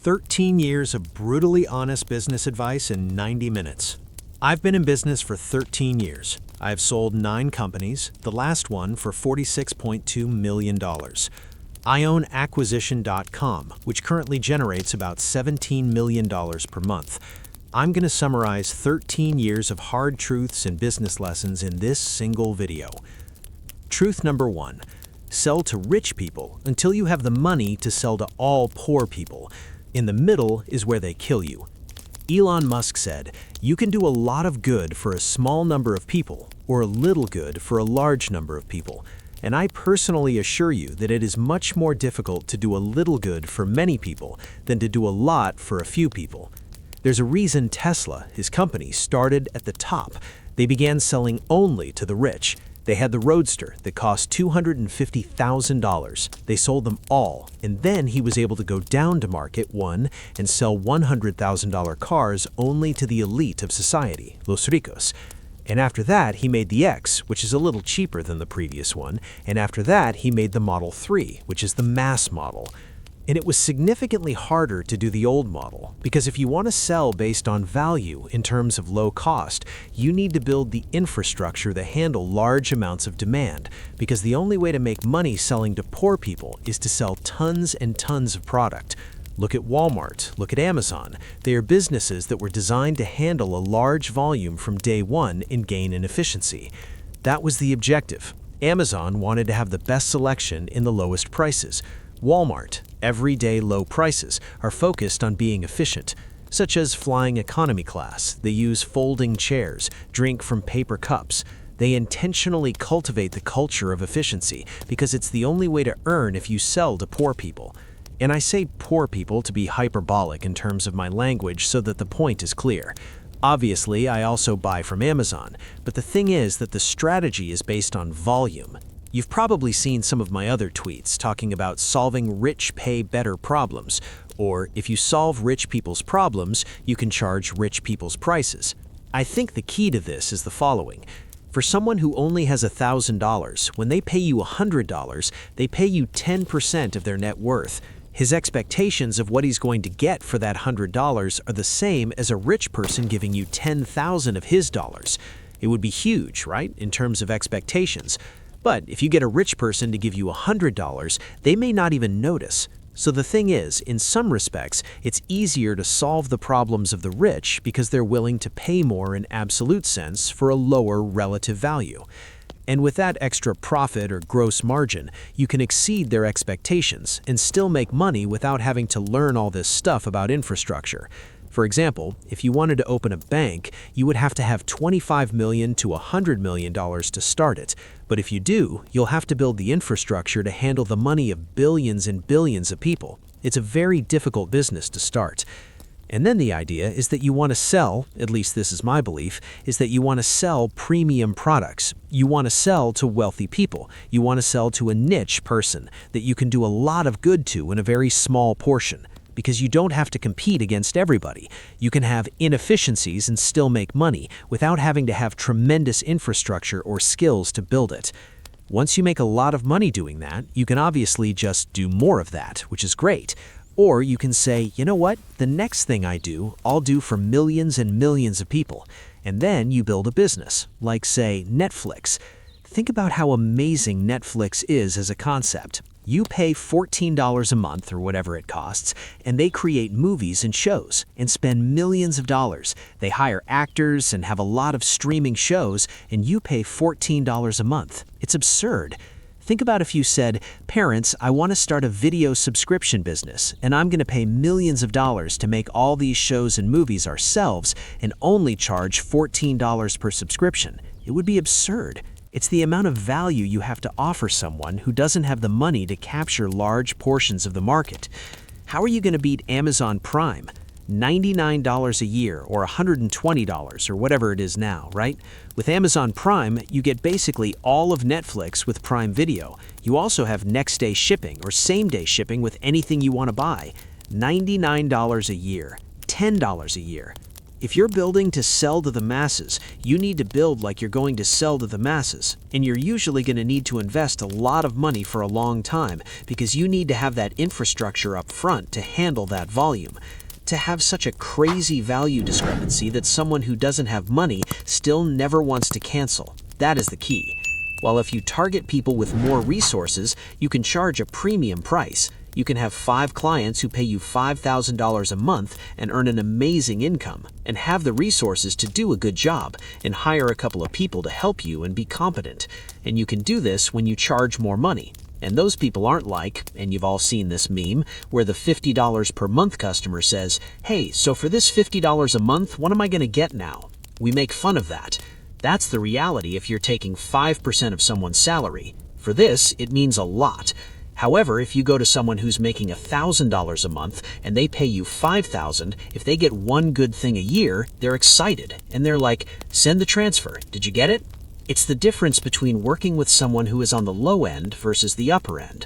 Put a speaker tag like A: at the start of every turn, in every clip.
A: 13 years of brutally honest business advice in 90 minutes. I've been in business for 13 years. I have sold 9 companies, the last one for $46.2 million. I own acquisition.com, which currently generates about $17 million per month. I'm going to summarize 13 years of hard truths and business lessons in this single video. Truth number 1. Sell to rich people until you have the money to sell to all poor people. In the middle is where they kill you. Elon Musk said, "You can do a lot of good for a small number of people, or a little good for a large number of people." And I personally assure you that it is much more difficult to do a little good for many people than to do a lot for a few people. There's a reason Tesla, his company, started at the top. They began selling only to the rich. They had the Roadster that cost $250,000. They sold them all, and then he was able to go down to market one and sell $100,000 cars only to the elite of society, los ricos. And after that, he made the X, which is a little cheaper than the previous one, and after that, he made the Model 3, which is the mass model. And it was significantly harder to do the old model, because if you want to sell based on value in terms of low cost, you need to build the infrastructure to handle large amounts of demand, because the only way to make money selling to poor people is to sell tons and tons of product. Look at Walmart, look at Amazon. They are businesses that were designed to handle a large volume from day one and gain in efficiency. That was the objective. Amazon wanted to have the best selection in the lowest prices. Walmart, everyday low prices, are focused on being efficient, such as flying economy class. They use folding chairs, drink from paper cups. They intentionally cultivate the culture of efficiency because it's the only way to earn if you sell to poor people. And I say poor people to be hyperbolic in terms of my language so that the point is clear. Obviously, I also buy from Amazon, but the thing is that the strategy is based on volume. You've probably seen some of my other tweets talking about solving rich pay better problems, or if you solve rich people's problems, you can charge rich people's prices. I think the key to this is the following. For someone who only has $1,000, when they pay you $100, they pay you 10% of their net worth. His expectations of what he's going to get for that $100 are the same as a rich person giving you 10,000 of his dollars. It would be huge, right, in terms of expectations. But if you get a rich person to give you $100, they may not even notice. So the thing is, in some respects, it's easier to solve the problems of the rich because they're willing to pay more in absolute sense for a lower relative value. And with that extra profit or gross margin, you can exceed their expectations and still make money without having to learn all this stuff about infrastructure. For example, if you wanted to open a bank, you would have to have $25 million to $100 million to start it. But if you do, you'll have to build the infrastructure to handle the money of billions and billions of people. It's a very difficult business to start. And then the idea is that you want to sell, at least this is my belief, is that you want to sell premium products. You want to sell to wealthy people. You want to sell to a niche person that you can do a lot of good to in a very small portion. Because you don't have to compete against everybody. You can have inefficiencies and still make money without having to have tremendous infrastructure or skills to build it. Once you make a lot of money doing that, you can obviously just do more of that, which is great. Or you can say, you know what, the next thing I do, I'll do for millions and millions of people. And then you build a business, like say Netflix. Think about how amazing Netflix is as a concept. You pay $14 a month or whatever it costs, and they create movies and shows and spend millions of dollars. They hire actors and have a lot of streaming shows, and you pay $14 a month. It's absurd. Think about if you said, "Parents, I want to start a video subscription business, and I'm going to pay millions of dollars to make all these shows and movies ourselves and only charge $14 per subscription." It would be absurd. It's the amount of value you have to offer someone who doesn't have the money to capture large portions of the market. How are you going to beat Amazon Prime? $99 a year or $120 or whatever it is now, right? With Amazon Prime, you get basically all of Netflix with Prime Video. You also have next-day shipping or same-day shipping with anything you want to buy. $99 a year, $10 a year.
B: If you're building to sell to the masses, you need to build like you're going to sell to the masses. And you're usually going to need to invest a lot of money for a long time because you need to have that infrastructure up front to handle that volume. To have such a crazy value discrepancy that someone who doesn't have money still never wants to cancel. That is the key. While if you target people with more resources, you can charge a premium price. You can have 5 clients who pay you $5,000 a month and earn an amazing income, and have the resources to do a good job, and hire a couple of people to help you and be competent. And you can do this when you charge more money. And those people aren't like, and you've all seen this meme, where the $50 per month customer says, "Hey, so for this $50 a month, what am I going to get now?" We make fun of that. That's the reality if you're taking 5% of someone's salary. For this, it means a lot. However, if you go to someone who's making $1,000 a month and they pay you $5,000, if they get one good thing a year, they're excited. And they're like, "Send the transfer. Did you get it?" It's the difference between working with someone who is on the low end versus the upper end.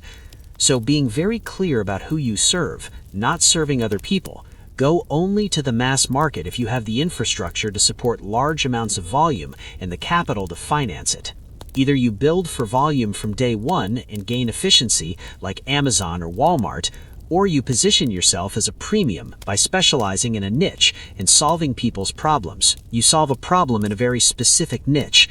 B: So being very clear about who you serve, not serving other people. Go only to the mass market if you have the infrastructure to support large amounts of volume and the capital to finance it. Either you build for volume from day one and gain efficiency like Amazon or Walmart, or you position yourself as a premium by specializing in a niche and solving people's problems. You solve a problem in a very specific niche.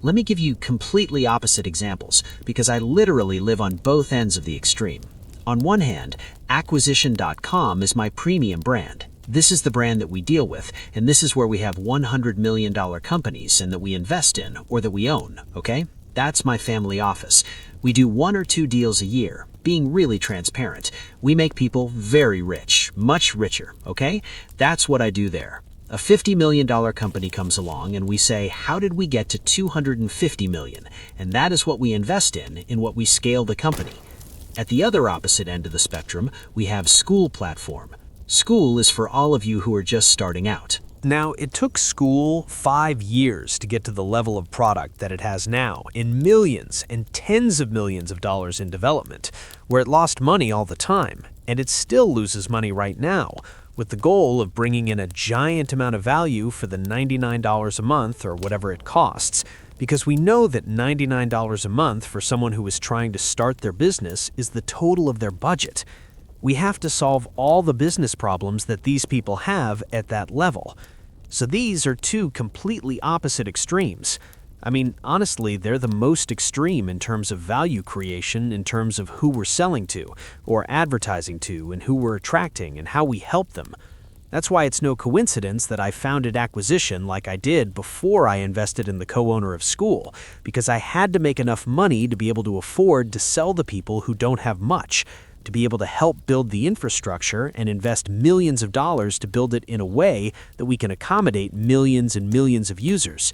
B: Let me give you completely opposite examples, because I literally live on both ends of the extreme. On one hand, Acquisition.com is my premium brand. This is the brand that we deal with, and this is where we have $100 million companies and that we invest in or that we own, okay? That's my family office. We do 1 or 2 deals a year, being really transparent. We make people very rich, much richer, okay? That's what I do there. A $50 million company comes along and we say, how did we get to $250 million? And that is what we invest in what we scale the company. At the other opposite end of the spectrum, we have School Platform. School is for all of you who are just starting out.
A: Now, it took School 5 years to get to the level of product that it has now, in millions and tens of millions of dollars in development, where it lost money all the time, and it still loses money right now, with the goal of bringing in a giant amount of value for the $99 a month or whatever it costs, because we know that $99 a month for someone who is trying to start their business is the total of their budget. We have to solve all the business problems that these people have at that level. So these are 2 completely opposite extremes. I mean, honestly, they're the most extreme in terms of value creation, in terms of who we're selling to, or advertising to, and who we're attracting, and how we help them. That's why it's no coincidence that I founded Acquisition like I did before I invested in the co-owner of School, because I had to make enough money to be able to afford to sell to people who don't have much, to be able to help build the infrastructure and invest millions of dollars to build it in a way that we can accommodate millions and millions of users.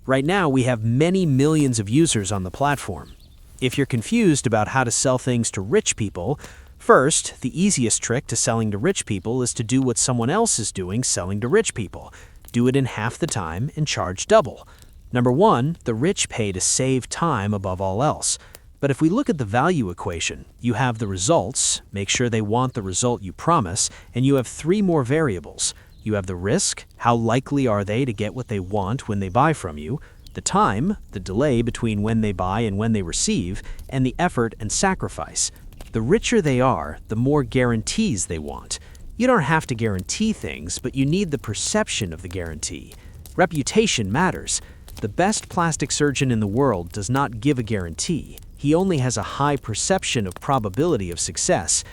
A: Right now, we have many millions of users on the platform. If you're confused about how to sell things to rich people, first, the easiest trick to selling to rich people is to do what someone else is doing selling to rich people. Do it in half the time and charge double. Number 1, the rich pay to save time above all else. But if we look at the value equation, you have the results, make sure they want the result you promise, and you have 3 more variables. You have the risk, how likely are they to get what they want when they buy from you, the time, the delay between when they buy and when they receive, and the effort and sacrifice. The richer they are, the more guarantees they want. You don't have to guarantee things, but you need the perception of the guarantee. Reputation matters. The best plastic surgeon in the world does not give a guarantee. He only has a high perception of probability of success.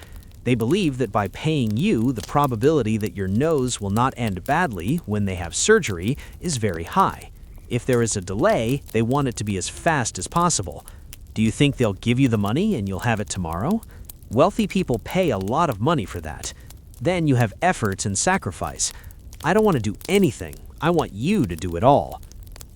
A: They believe that by paying you, the probability that your nose will not end badly when they have surgery is very high. If there is a delay, they want it to be as fast as possible. Do you think they'll give you the money and you'll have it tomorrow? Wealthy people pay a lot of money for that. Then you have efforts and sacrifice. I don't want to do anything. I want you to do it all.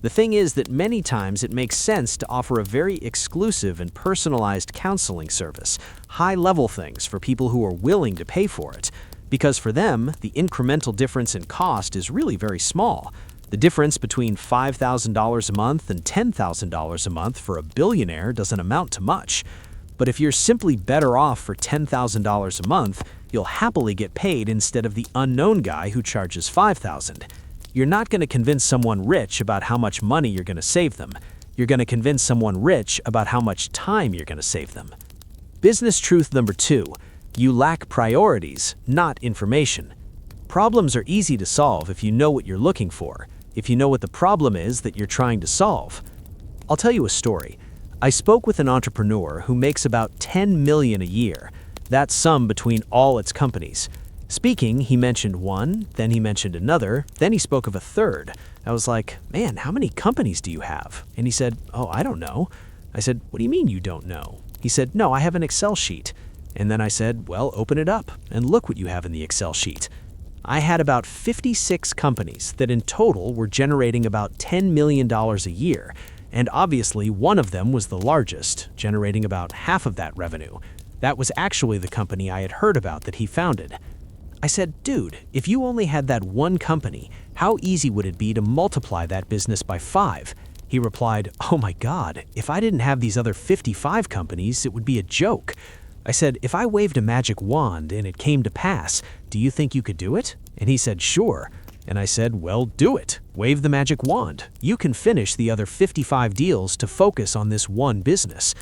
A: The thing is that many times it makes sense to offer a very exclusive and personalized counseling service, high-level things for people who are willing to pay for it, because for them, the incremental difference in cost is really very small. The difference between $5,000 a month and $10,000 a month for a billionaire doesn't amount to much. But if you're simply better off for $10,000 a month, you'll happily get paid instead of the unknown guy who charges $5,000.
B: You're not going to convince someone rich about how much money you're going to save them. You're going to convince someone rich about how much time you're going to save them. Business truth number 2, you lack priorities, not information. Problems are easy to solve if you know what you're looking for, if you know what the problem is that you're trying to solve. I'll tell you a story. I spoke with an entrepreneur who makes about $10 million a year. That's sum between all its companies. Speaking, he mentioned one, then he mentioned another, then he spoke of a third. I was like, man, how many companies do you have? And he said, oh, I don't know. I said, what do you mean you don't know? He said, no, I have an Excel sheet. And then I said, well, open it up and look what you have in the Excel sheet. I had about 56 companies that in total were generating about $10 million a year. And obviously, one of them was the largest, generating about half of that revenue. That was actually the company I had heard about that he founded. I said, dude, if you only had that one company, how easy would it be to multiply that business by 5? He replied, oh my God, if I didn't have these other 55 companies, it would be a joke. I said, if I waved a magic wand and it came to pass, do you think you could do it? And he said, sure. And I said, well, do it. Wave the magic wand. You can finish the other 55 deals to focus on this one business.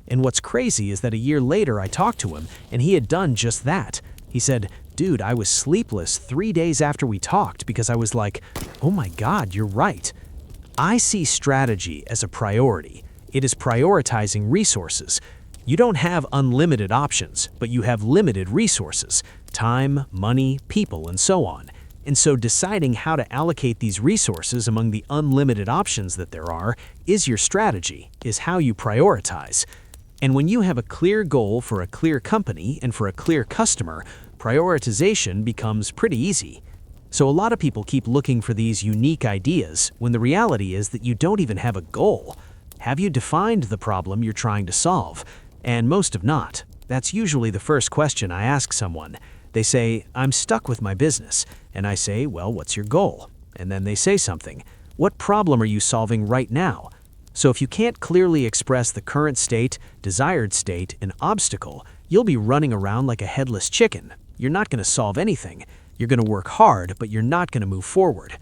B: And what's crazy is that a year later I talked to him and he had done just that. He said, dude, I was sleepless 3 days after we talked because I was like, oh my God, you're right. I see strategy as a priority. It is prioritizing resources. You don't have unlimited options, but you have limited resources, time, money, people, and so on. And so deciding how to allocate these resources among the unlimited options that there are is your strategy, is how you prioritize. And when you have a clear goal for a clear company and for a clear customer, prioritization becomes pretty easy. So a lot of people keep looking for these unique ideas when the reality is that you don't even have a goal. Have you defined the problem you're trying to solve? And most have not. That's usually the first question I ask someone. They say, I'm stuck with my business. And I say, well, what's your goal? And then they say something. What problem are you solving right now? So if you can't clearly express the current state, desired state, and obstacle, you'll be running around like a headless chicken. You're not going to solve anything. You're going to work hard, but you're not going to move forward.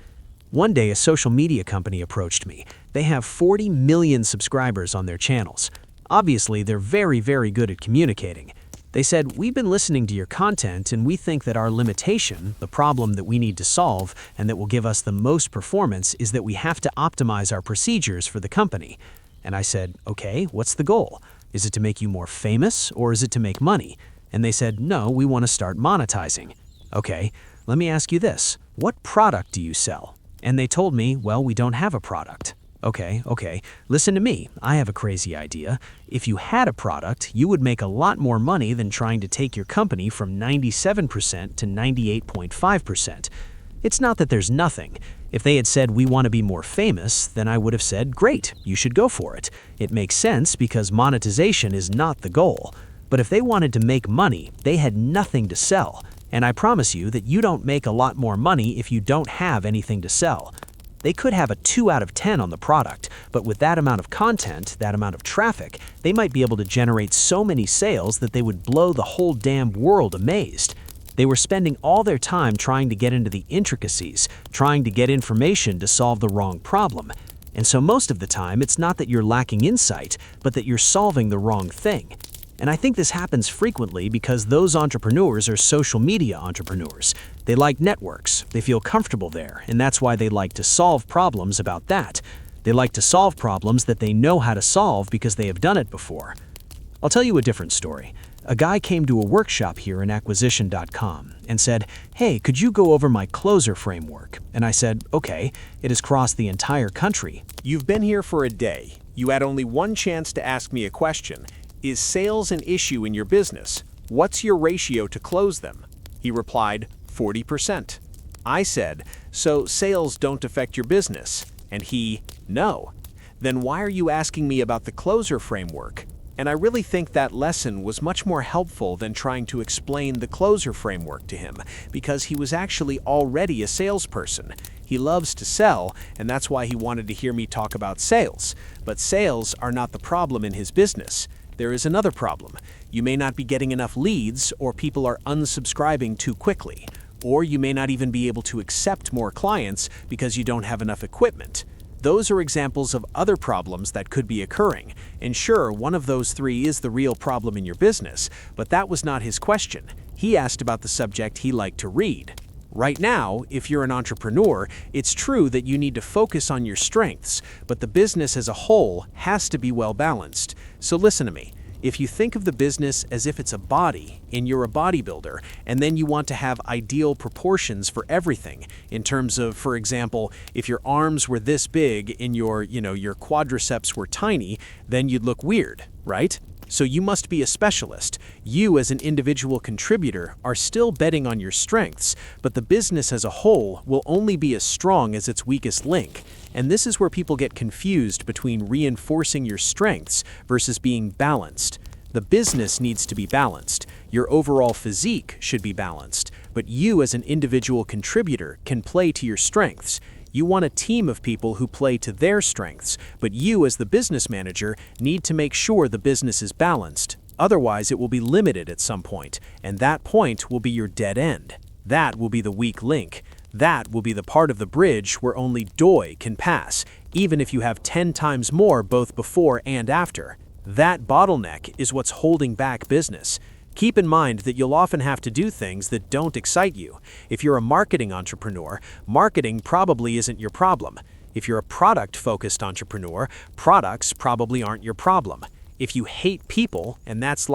B: One day, a social media company approached me. They have 40 million subscribers on their channels. Obviously, they're very, very good at communicating. They said, we've been listening to your content and we think that our limitation, the problem that we need to solve and that will give us the most performance is that we have to optimize our procedures for the company. And I said, okay, what's the goal? Is it to make you more famous or is it to make money? And they said, no, we want to start monetizing. Okay, let me ask you this. What product do you sell? And they told me, well, we don't have a product. Okay, listen to me. I have a crazy idea. If you had a product, you would make a lot more money than trying to take your company from 97% to 98.5%. It's not that there's nothing. If they had said, we want to be more famous, then I would have said, great, you should go for it. It makes sense because monetization is not the goal. But if they wanted to make money, they had nothing to sell. And I promise you that you don't make a lot more money if you don't have anything to sell. They could have a 2 out of 10 on the product, but with that amount of content, that amount of traffic, they might be able to generate so many sales that they would blow the whole damn world amazed. They were spending all their time trying to get into the intricacies, trying to get information to solve the wrong problem. And so most of the time, it's not that you're lacking insight, but that you're solving the wrong thing. And I think this happens frequently because those entrepreneurs are social media entrepreneurs. They like networks, they feel comfortable there, and that's why they like to solve problems about that. They like to solve problems that they know how to solve because they have done it before. I'll tell you a different story. A guy came to a workshop here in acquisition.com and said, hey, could you go over my closer framework? And I said, okay, it has crossed the entire country.
A: You've been here for a day. You had only one chance to ask me a question. Is sales an issue in your business? What's your ratio to close them? He replied, 40%. I said, so sales don't affect your business? And he, no. Then why are you asking me about the closer framework? And I really think that lesson was much more helpful than trying to explain the closer framework to him, because he was actually already a salesperson. He loves to sell, and that's why he wanted to hear me talk about sales. But sales are not the problem in his business. There is another problem. You may not be getting enough leads, or people are unsubscribing too quickly.
B: or you may not even be able to accept more clients because you don't have enough equipment. Those are examples of other problems that could be occurring. And sure, one of those three is the real problem in your business, but that was not his question. He asked about the subject he liked to read. Right now, if you're an entrepreneur, it's true that you need to focus on your strengths, but the business as a whole has to be well balanced. So listen to me. If you think of the business as if it's a body, and you're a bodybuilder, and then you want to have ideal proportions for everything, in terms of, for example, if your arms were this big and your quadriceps were tiny, then you'd look weird, right? So you must be a specialist. You as an individual contributor are still betting on your strengths, but the business as a whole will only be as strong as its weakest link. And this is where people get confused between reinforcing your strengths versus being balanced. The business needs to be balanced. Your overall physique should be balanced, but you as an individual contributor can play to your strengths. You want a team of people who play to their strengths, but you as the business manager need to make sure the business is balanced. Otherwise, it will be limited at some point, and that point will be your dead end. That will be the weak link. That will be the part of the bridge where only doi can pass, even if you have 10 times more both before and after. That bottleneck is what's holding back business. Keep in mind that you'll often have to do things that don't excite you. If you're a marketing entrepreneur, marketing probably isn't your problem. If you're a product-focused entrepreneur, products probably aren't your problem. If you hate people, and that's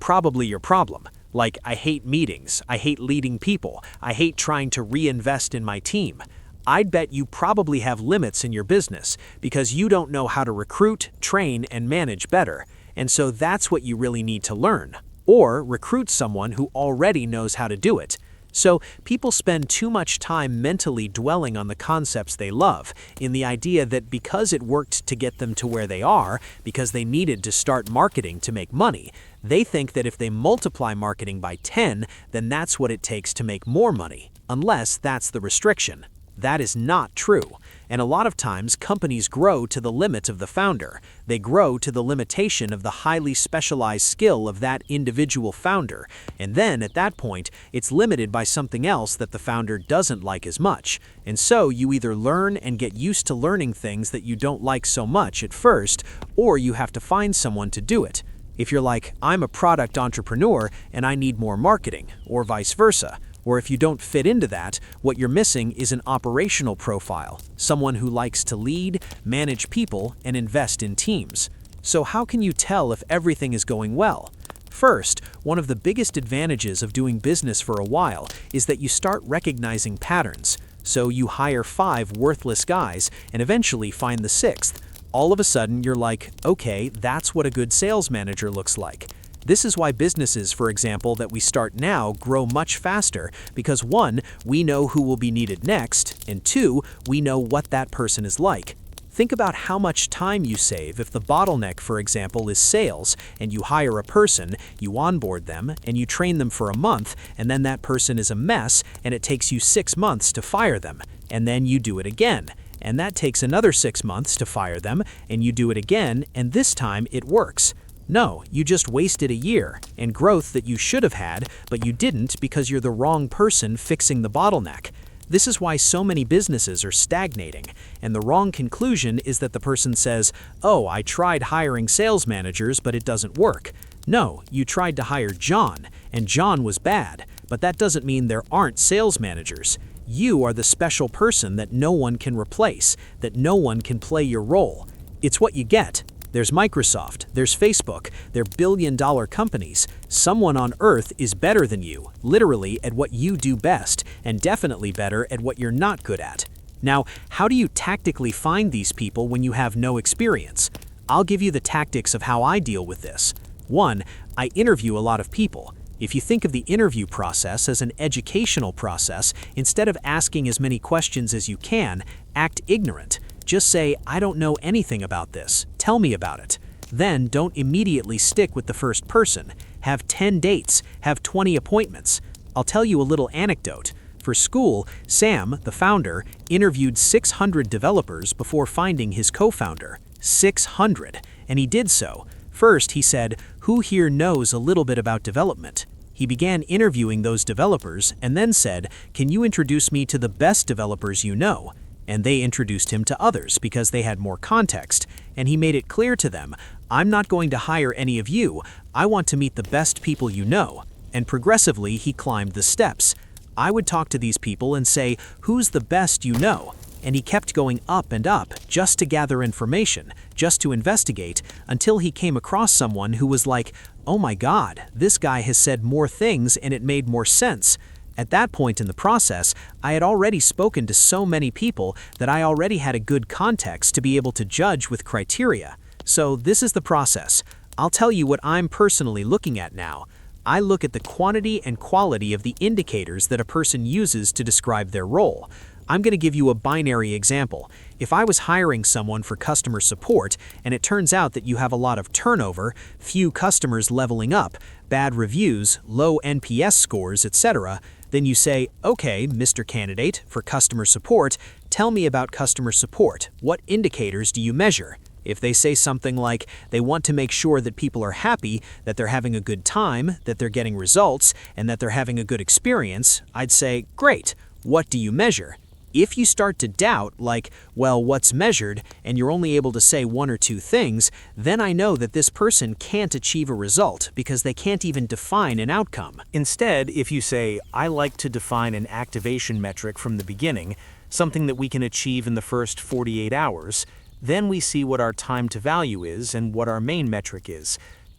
B: probably your problem. Like, I hate meetings, I hate leading people, I hate trying to reinvest in my team. I'd bet you probably have limits in your business because you don't know how to recruit, train, and manage better. And so that's what you really need to learn. Or recruit someone who already knows how to do it. So people spend too much time mentally dwelling on the concepts they love, in the idea that because it worked to get them to where they are, because they needed to start marketing to make money, they think that if they multiply marketing by 10, then that's what it takes to make more money, unless that's the restriction. That is not true. And a lot of times, companies grow to the limit of the founder. They grow to the limitation of the highly specialized skill of that individual founder. And then, at that point, it's limited by something else that the founder doesn't like as much. And so, you either learn and get used to learning things that you don't like so much at first, or you have to find someone to do it. If you're like, I'm a product entrepreneur and I need more marketing, or vice versa. Or if you don't fit into that, what you're missing is an operational profile, someone who likes to lead, manage people, and invest in teams. So how can you tell if everything is going well? First, one of the biggest advantages of doing business for a while is that you start recognizing patterns. So you hire 5 worthless guys and eventually find the 6th. All of a sudden, you're like, okay, that's what a good sales manager looks like. This is why businesses, for example, that we start now grow much faster because 1, we know who will be needed next, and 2, we know what that person is like. Think about how much time you save if the bottleneck, for example, is sales, and you hire a person, you onboard them, and you train them for a month, and then that person is a mess, and it takes you 6 months to fire them, and then you do it again. And that takes another 6 months to fire them, and you do it again, and this time it works. No, you just wasted a year, and growth that you should have had, but you didn't because you're the wrong person fixing the bottleneck. This is why so many businesses are stagnating, and the wrong conclusion is that the person says, oh, I tried hiring sales managers, but it doesn't work. No, you tried to hire John, and John was bad, but that doesn't mean there aren't sales managers. You are the special person that no one can replace, that no one can play your role. It's what you get. There's Microsoft, there's Facebook, they're billion-dollar companies. Someone on earth is better than you, literally at what you do best, and definitely better at what you're not good at. Now, how do you tactically find these people when you have no experience? I'll give you the tactics of how I deal with this. 1, I interview a lot of people. If you think of the interview process as an educational process, instead of asking as many questions as you can, act ignorant. Just say, I don't know anything about this. Tell me about it. Then don't immediately stick with the first person. Have 10 dates. Have 20 appointments. I'll tell you a little anecdote. For school, Sam, the founder, interviewed 600 developers before finding his co-founder. 600. And he did so. First, he said, who here knows a little bit about development? He began interviewing those developers and then said, "Can you introduce me to the best developers you know?" And they introduced him to others because they had more context, and he made it clear to them, "I'm not going to hire any of you. I want to meet the best people you know." And progressively, he climbed the steps. I would talk to these people and say, "Who's the best you know?" And he kept going up and up just to gather information, just to investigate, until he came across someone who was like, "Oh my God, this guy has said more things and it made more sense." At that point in the process, I had already spoken to so many people that I already had a good context to be able to judge with criteria. So this is the process. I'll tell you what I'm personally looking at now. I look at the quantity and quality of the indicators that a person uses to describe their role. I'm going to give you a binary example. If I was hiring someone for customer support and it turns out that you have a lot of turnover, few customers leveling up, bad reviews, low NPS scores, etc., then you say, "Okay, Mr. Candidate, for customer support, tell me about customer support. What indicators do you measure?" If they say something like they want to make sure that people are happy, that they're having a good time, that they're getting results, and that they're having a good experience, I'd say, "Great, what do you measure?" If you start to doubt, like, "Well, what's measured?" and you're only able to say one or two things, then I know that this person can't achieve a result because they can't even define an outcome.
A: Instead, if you say, "I like to define an activation metric from the beginning, something that we can achieve in the first 48 hours, then we see what our time to value is and what our main metric is.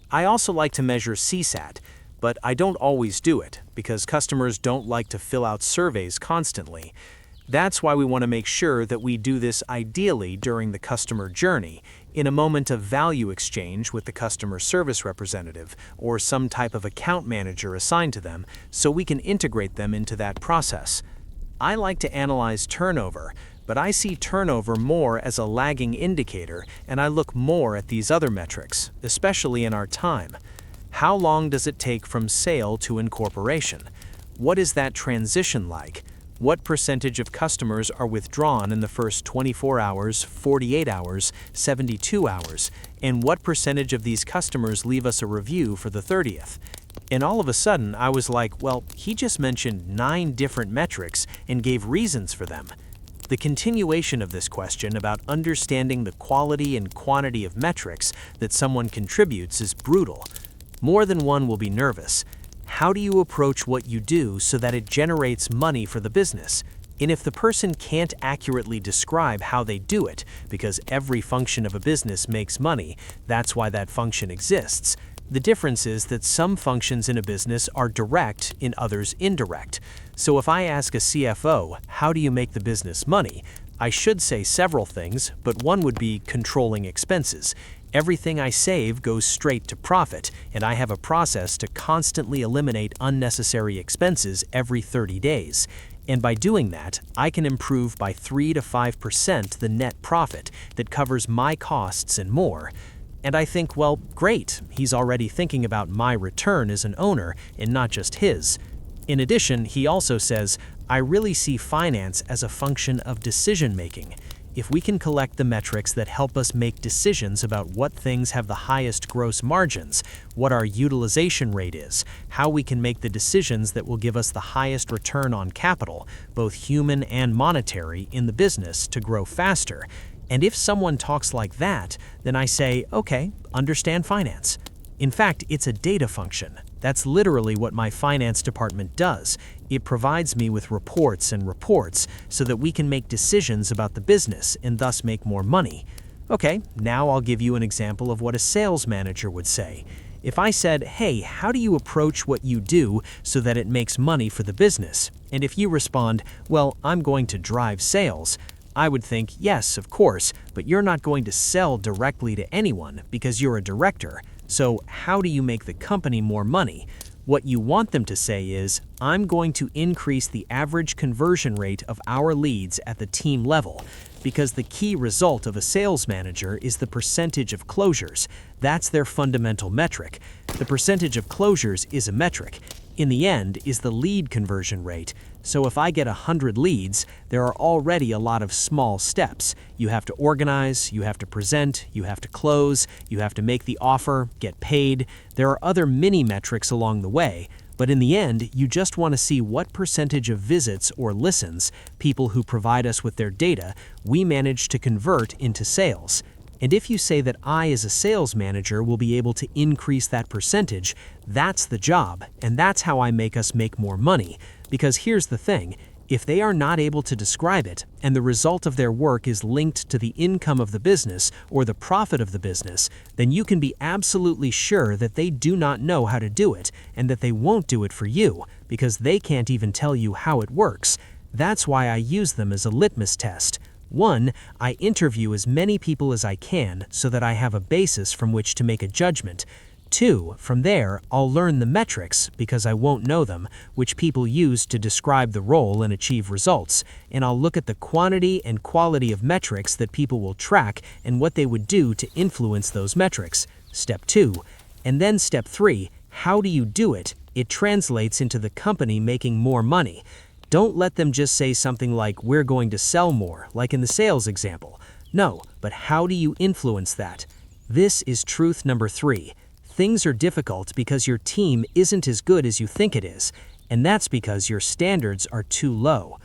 A: I also like to measure CSAT, but I don't always do it because customers don't like to fill out surveys constantly. That's why we want to make sure that we do this ideally during the customer journey, in a moment of value exchange with the customer service representative or some type of account manager assigned to them, so we can integrate them into that process. I like to analyze turnover, but I see turnover more as a lagging indicator, and I look more at these other metrics, especially in our time. How long does it take from sale to incorporation? What is that transition like? What percentage of customers are withdrawn in the first 24 hours, 48 hours, 72 hours, and what percentage of these customers leave us a review for the 30th? And all of a sudden, I was like, well, he just mentioned 9 different metrics and gave reasons for them. The continuation of this question about understanding the quality and quantity of metrics that someone contributes is brutal. More than one will be nervous. How do you approach what you do so that it generates money for the business? And if the person can't accurately describe how they do it, because every function of a business makes money, that's why that function exists. The difference is that some functions in a business are direct and others indirect. So if I ask a CFO, how do you make the business money? I should say several things, but one would be controlling expenses. Everything I save goes straight to profit, and I have a process to constantly eliminate unnecessary expenses every 30 days. And by doing that, I can improve by 3 to 5% the net profit that covers my costs and more. And I think, well, great, he's already thinking about my return as an owner and not just his. In addition, he also says, I really see finance as a function of decision making. If we can collect the metrics that help us make decisions about what things have the highest gross margins, what our utilization rate is, how we can make the decisions that will give us the highest return on capital, both human and monetary, in the business to grow faster. And if someone talks like that, then I say, okay, understand finance. In fact, it's a data function. That's literally what my finance department does. It provides me with reports and reports so that we can make decisions about the business and thus make more money. Okay, now I'll give you an example of what a sales manager would say. If I said, hey, how do you approach what you do so that it makes money for the business? And if you respond, well, I'm going to drive sales, I would think, yes, of course, but you're not going to sell directly to anyone because you're a director. So how do you make the company more money? What you want them to say is, I'm going to increase the average conversion rate of our leads at the team level, because the key result of a sales manager is the percentage of closures. That's their fundamental metric. The percentage of closures is a metric. In the end is the lead conversion rate. So if I get 100 leads, there are already a lot of small steps. You have to organize, you have to present, you have to close, you have to make the offer, get paid. There are other mini metrics along the way.
B: But in the end, you just want to see what percentage of visits or listens, people who provide us with their data, we manage to convert into sales. And if you say that I, as a sales manager, will be able to increase that percentage, that's the job, and that's how I make us make more money. Because here's the thing, if they are not able to describe it, and the result of their work is linked to the income of the business or the profit of the business, then you can be absolutely sure that they do not know how to do it, and that they won't do it for you, because they can't even tell you how it works. That's why I use them as a litmus test. 1, I interview as many people as I can so that I have a basis from which to make a judgment. 2, from there, I'll learn the metrics, because I won't know them, which people use to describe the role and achieve results, and I'll look at the quantity and quality of metrics that people will track and what they would do to influence those metrics. Step 2. And then step 3, how do you do it? It translates into the company making more money. Don't let them just say something like, we're going to sell more, like in the sales example. No, but how do you influence that? This is truth number 3. Things are difficult because your team isn't as good as you think it is, and that's because your standards are too low.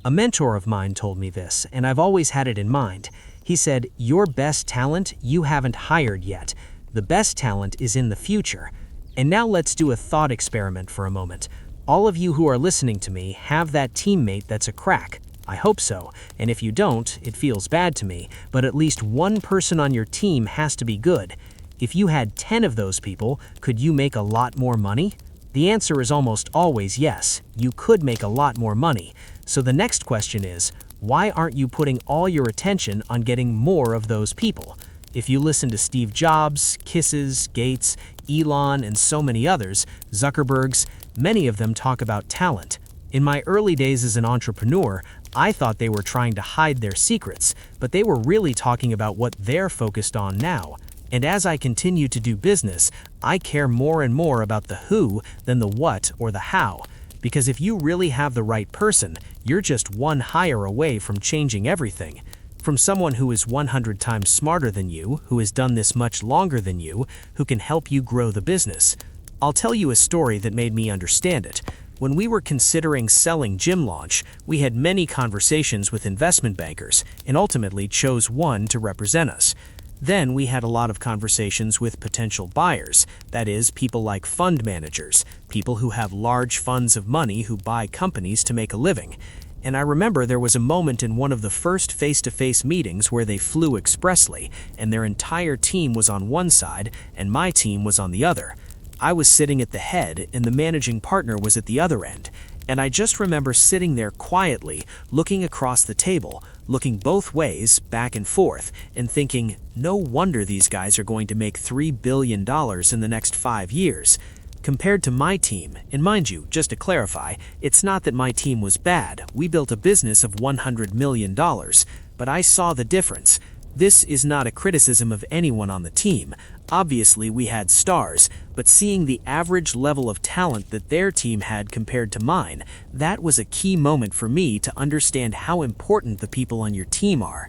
B: A mentor of mine told me this, and I've always had it in mind. He said, your best talent you haven't hired yet. The best talent is in the future. And now let's do a thought experiment for a moment. All of you who are listening to me have that teammate that's a crack. I hope so, and if you don't, it feels bad to me, but at least one person on your team has to be good. If you had 10 of those people, could you make a lot more money? The answer is almost always yes, you could make a lot more money. So the next question is, why aren't you putting all your attention on getting more of those people? If you listen to Steve Jobs, Kisses, Gates, Elon, and so many others, Zuckerbergs, many of them talk about talent. In my early days as an entrepreneur, I thought they were trying to hide their secrets, but they were really talking about what they're focused on now. And as I continue to do business, I care more and more about the who than the what or the how. Because if you really have the right person, you're just one hire away from changing everything. From someone who is 100 times smarter than you, who has done this much longer than you, who can help you grow the business. I'll tell you a story that made me understand it. When we were considering selling Gym Launch, we had many conversations with investment bankers and ultimately chose one to represent us. Then we had a lot of conversations with potential buyers, that is, people like fund managers, people who have large funds of money who buy companies to make a living. And I remember there was a moment in one of the first face-to-face meetings where they flew expressly, and their entire team was on one side and my team was on the other. I was sitting at the head and the managing partner was at the other end, and I just remember sitting there quietly, looking across the table, looking both ways, back and forth, and thinking, no wonder these guys are going to make $3 billion in the next 5 years. Compared to my team, and mind you, just to clarify, it's not that my team was bad. We built a business of $100 million, but I saw the difference. This is not a criticism of anyone on the team. Obviously, we had stars, but seeing the average level of talent that their team had compared to mine, that was a key moment for me to understand how important the people on your team are.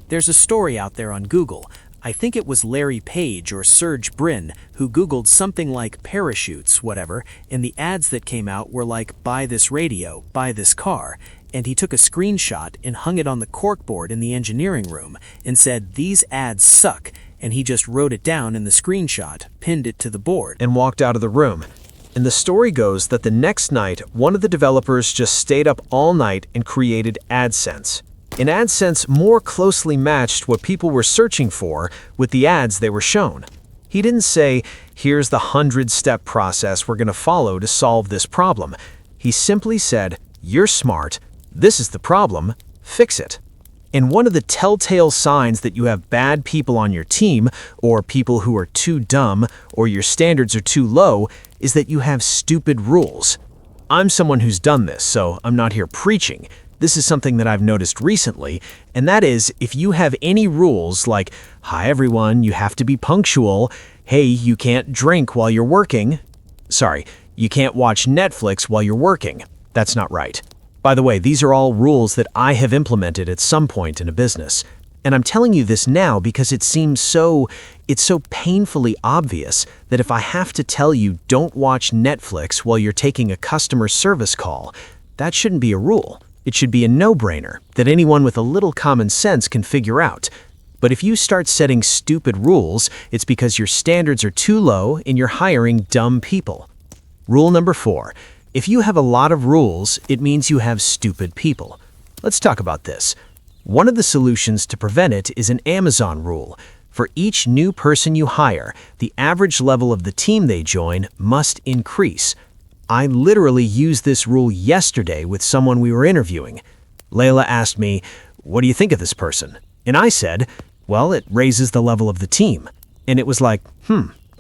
B: There's a story out there on Google. I think it was Larry Page or Serge Brin who Googled something like parachutes, whatever, and the ads that came out were like, buy this radio, buy this car. And he took a screenshot and hung it on the corkboard in the engineering room and said, these ads suck. And he just wrote it down in the screenshot, pinned it to the board, and walked out of the room. And the story goes that the next night, one of the developers just stayed up all night and created AdSense. And AdSense more closely matched what people were searching for with the ads they were shown. He didn't say, here's the 100-step process we're going to follow to solve this problem. He simply said, you're smart, this is the problem, fix it. And one of the telltale signs that you have bad people on your team, or people who are too dumb, or your standards are too low, is that you have stupid rules. I'm someone who's done this, so I'm not here preaching. This is something that I've noticed recently, and that is if you have any rules like, hi everyone, you have to be punctual, hey, you can't drink while you're working. Sorry, you can't watch Netflix while you're working. That's not right. By the way, these are all rules that I have implemented at some point in a business. And I'm telling you this now because it seems so It's so painfully obvious that if I have to tell you don't watch Netflix while you're taking a customer service call, that shouldn't be a rule. It should be a no-brainer that anyone with a little common sense can figure out. But if you start setting stupid rules, it's because your standards are too low and you're hiring dumb people. Rule number 4. If you have a lot of rules, it means you have stupid people. Let's talk about this. One of the solutions to prevent it is an Amazon rule. For each new person you hire, the average level of the team they join must increase. I literally used this rule yesterday with someone we were interviewing. Layla asked me, "What do you think of this person?" And I said, "Well, it raises the level of the team." And it was like,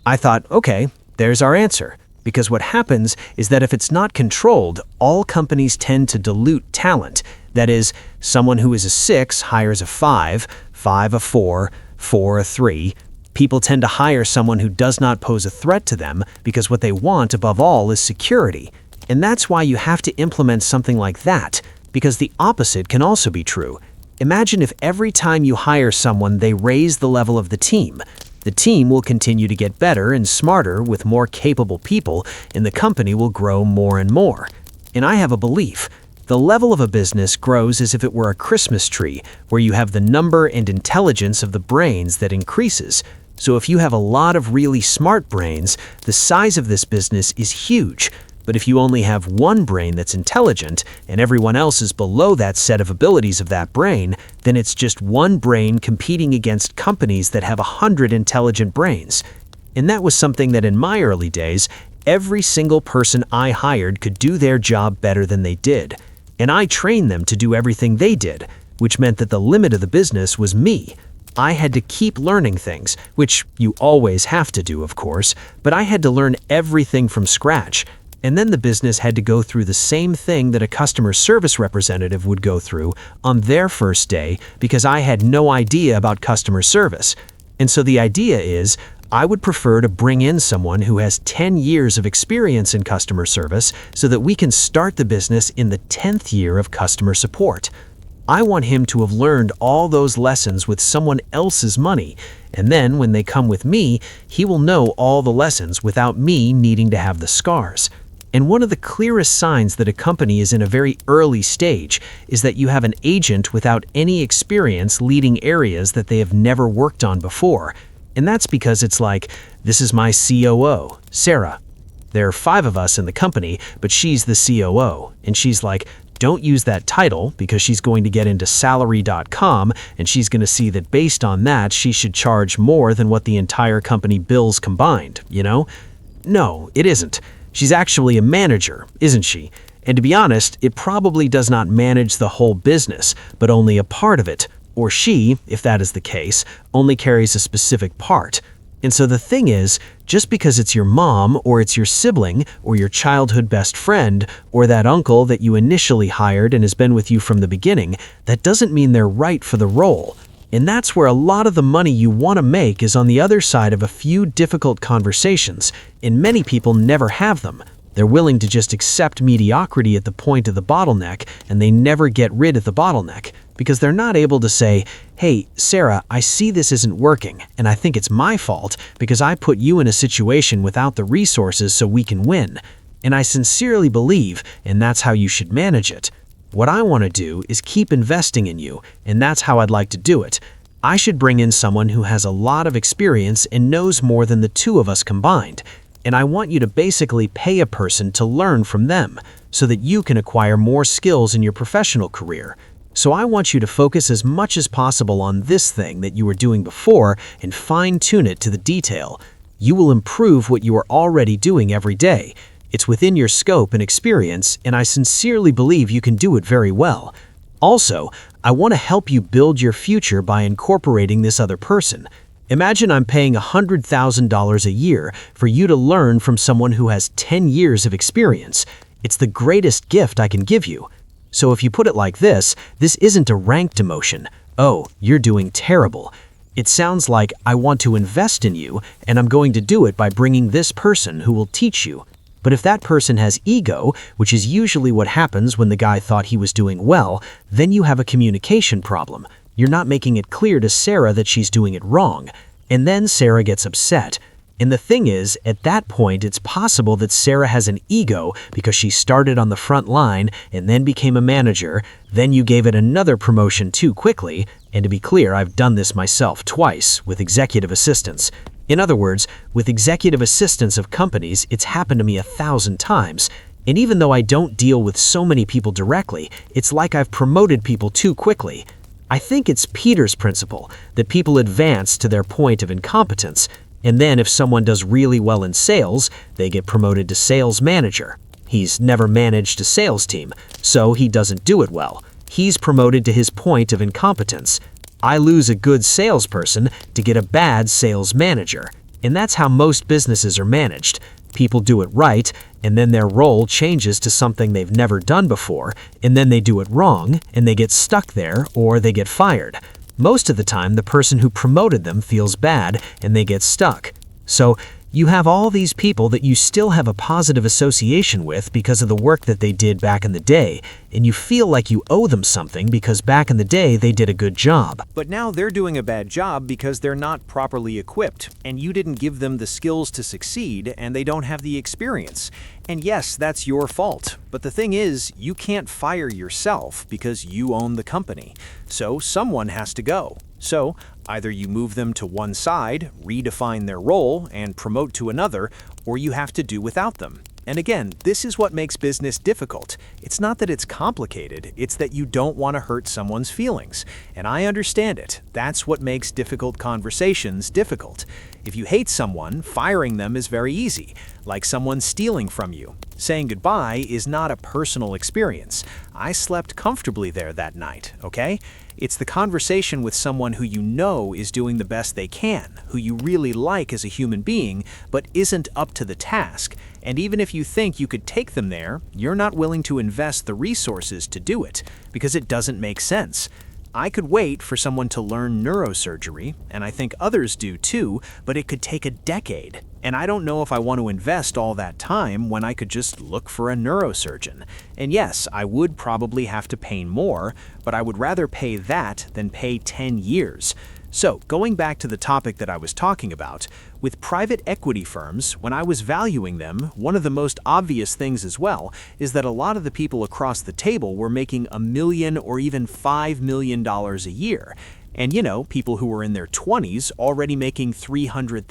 B: I thought, okay, there's our answer. Because what happens is that if it's not controlled, all companies tend to dilute talent. That is, someone who is a 6 hires a 5, 5 a 4, 4 a 3. People tend to hire someone who does not pose a threat to them because what they want above all is security. And that's why you have to implement something like that, because the opposite can also be true. Imagine if every time you hire someone they raise the level of the team. The team will continue to get better and smarter with more capable people, and the company will grow more and more. And I have a belief. The level of a business grows as if it were a Christmas tree, where you have the number and intelligence of the brains that increases. So if you have a lot of really smart brains, the size of this business is huge. But if you only have one brain that's intelligent and everyone else is below that set of abilities of that brain, then it's just one brain competing against companies that have 100 intelligent brains. And that was something that in my early days, every single person I hired could do their job better than they did. And I trained them to do everything they did, which meant that the limit of the business was me. I had to keep learning things, which you always have to do, of course, but I had to learn everything from scratch. And then the business had to go through the same thing that a customer service representative would go through on their first day because I had no idea about customer service. And so the idea is, I would prefer to bring in someone who has 10 years of experience in customer service so that we can start the business in the 10th year of customer support. I want him to have learned all those lessons with someone else's money, and then when they come with me, he will know all the lessons without me needing to have the scars. And one of the clearest signs that a company is in a very early stage is that you have an agent without any experience leading areas that they have never worked on before. And that's because it's like, this is my COO, Sarah. There are 5 of us in the company, but she's the COO. And she's like, don't use that title because she's going to get into salary.com and she's going to see that based on that, she should charge more than what the entire company bills combined, you know? No, it isn't. She's actually a manager, isn't she? And to be honest, it probably does not manage the whole business, but only a part of it. Or she, if that is the case, only carries a specific part. And so the thing is, just because it's your mom or it's your sibling or your childhood best friend or that uncle that you initially hired and has been with you from the beginning, that doesn't mean they're right for the role. And that's where a lot of the money you want to make is on the other side of a few difficult conversations, and many people never have them. They're willing to just accept mediocrity at the point of the bottleneck, and they never get rid of the bottleneck, because they're not able to say, hey, Sarah, I see this isn't working, and I think it's my fault because I put you in a situation without the resources so we can win. And I sincerely believe, and that's how you should manage it. What I want to do is keep investing in you, and that's how I'd like to do it. I should bring in someone who has a lot of experience and knows more than the 2 of us combined. And I want you to basically pay a person to learn from them so that you can acquire more skills in your professional career. So I want you to focus as much as possible on this thing that you were doing before and fine-tune it to the detail. You will improve what you are already doing every day. It's within your scope and experience, and I sincerely believe you can do it very well. Also, I want to help you build your future by incorporating this other person. Imagine I'm paying $100,000 a year for you to learn from someone who has 10 years of experience. It's the greatest gift I can give you. So if you put it like this isn't a rank demotion. Oh, you're doing terrible. It sounds like I want to invest in you, and I'm going to do it by bringing this person who will teach you. But if that person has ego, which is usually what happens when the guy thought he was doing well, then you have a communication problem. You're not making it clear to Sarah that she's doing it wrong. And then Sarah gets upset. And the thing is, at that point, it's possible that Sarah has an ego because she started on the front line and then became a manager, then you gave it another promotion too quickly, and to be clear, I've done this myself twice with executive assistants. In other words, with executive assistants of companies, it's happened to me 1,000 times. And even though I don't deal with so many people directly, it's like I've promoted people too quickly. I think it's Peter's principle, that people advance to their point of incompetence, and then if someone does really well in sales, they get promoted to sales manager. He's never managed a sales team, so he doesn't do it well. He's promoted to his point of incompetence. I lose a good salesperson to get a bad sales manager. And that's how most businesses are managed. People do it right, and then their role changes to something they've never done before, and then they do it wrong, and they get stuck there, or they get fired. Most of the time, the person who promoted them feels bad, and they get stuck. So, you have all these people that you still have a positive association with because of the work that they did back in the day, and you feel like you owe them something because back in the day they did a good job.
A: But now they're doing a bad job because they're not properly equipped, and you didn't give them the skills to succeed, and they don't have the experience. And yes, that's your fault. But the thing is, you can't fire yourself because you own the company. So someone has to go. So either you move them to one side, redefine their role, and promote to another, or you have to do without them. And again, this is what makes business difficult. It's not that it's complicated, it's that you don't want to hurt someone's feelings. And I understand it. That's what makes difficult conversations difficult. If you hate someone, firing them is very easy, like someone stealing from you. Saying goodbye is not a personal experience. I slept comfortably there that night, okay? It's the conversation with someone who you know is doing the best they can, who you really like as a human being, but isn't up to the task. And even if you think you could take them there, you're not willing to invest the resources to do it, because it doesn't make sense. I could wait for someone to learn neurosurgery, and I think others do too, but it could take a decade. And I don't know if I want to invest all that time when I could just look for a neurosurgeon. And yes, I would probably have to pay more, but I would rather pay that than pay 10 years. So, going back to the topic that I was talking about, with private equity firms, when I was valuing them, one of the most obvious things as well is that a lot of the people across the table were making $1 million or even $5 million a year. And you know, people who were in their 20s already making $300,000,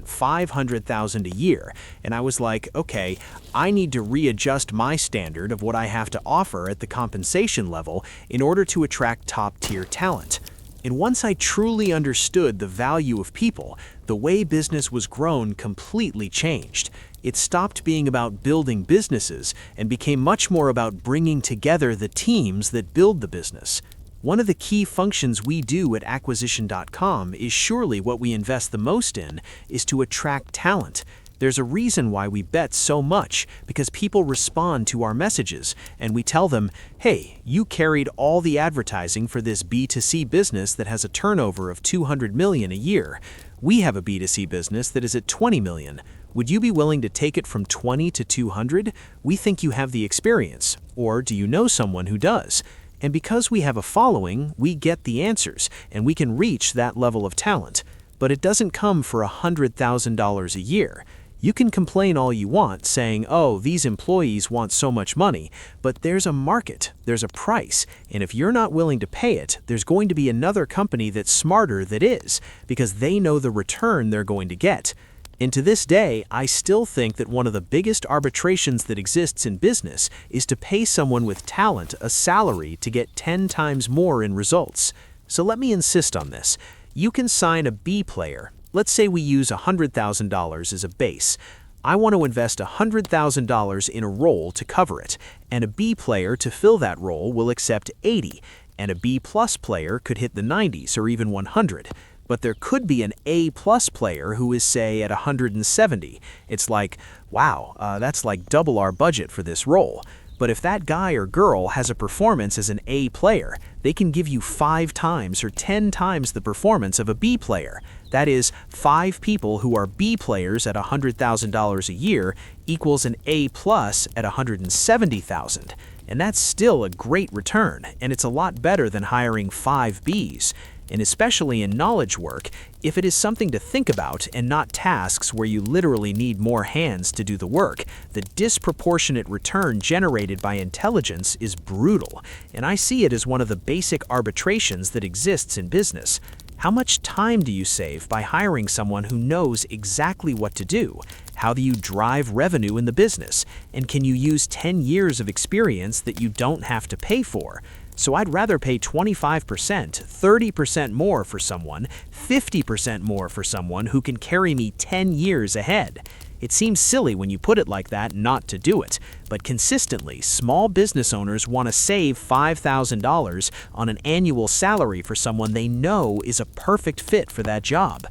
A: $500,000 a year. And I was like, okay, I need to readjust my standard of what I have to offer at the compensation level in order to attract top-tier talent. And once I truly understood the value of people, the way business was grown completely changed. It stopped being about building businesses and became much more about bringing together the teams that build the business. One of the key functions we do at acquisition.com is surely what we invest the most in, is to attract talent. There's a reason why we bet so much, because people respond to our messages, and we tell them, hey, you carried all the advertising for this B2C business that has a turnover of $200 million a year. We have a B2C business that is at $20 million. Would you be willing to take it from 20 to 200? We think you have the experience. Or do you know someone who does? And because we have a following, we get the answers, and we can reach that level of talent. But it doesn't come for $100,000 a year. You can complain all you want, saying, oh, these employees want so much money, but there's a market, there's a price, and if you're not willing to pay it, there's going to be another company that's smarter that is, because they know the return they're going to get. And to this day, I still think that one of the biggest arbitrations that exists in business is to pay someone with talent a salary to get 10 times more in results. So let me insist on this. You can sign a B player. Let's say we use $100,000 as a base. I want to invest $100,000 in a role to cover it, and a B player to fill that role will accept 80, and a B plus player could hit the 90s or even 100. But there could be an A plus player who is, say, at 170. It's like, wow, that's like double our budget for this role. But if that guy or girl has a performance as an A player, they can give you 5 times or 10 times the performance of a B player. That is, 5 people who are B players at $100,000 a year equals an A plus at $170,000. And that's still a great return, and it's a lot better than hiring 5 Bs.
B: And especially in knowledge work, if it is something to think about and not tasks where you literally need more hands to do the work, the disproportionate return generated by intelligence is brutal, and I see it as one of the basic arbitrations that exists in business. How much time do you save by hiring someone who knows exactly what to do? How do you drive revenue in the business? And can you use 10 years of experience that you don't have to pay for? So I'd rather pay 25%, 30% more for someone, 50% more for someone who can carry me 10 years ahead. It seems silly when you put it like that not to do it, but consistently, small business owners want to save $5,000 on an annual salary for someone they know is a perfect fit for that job.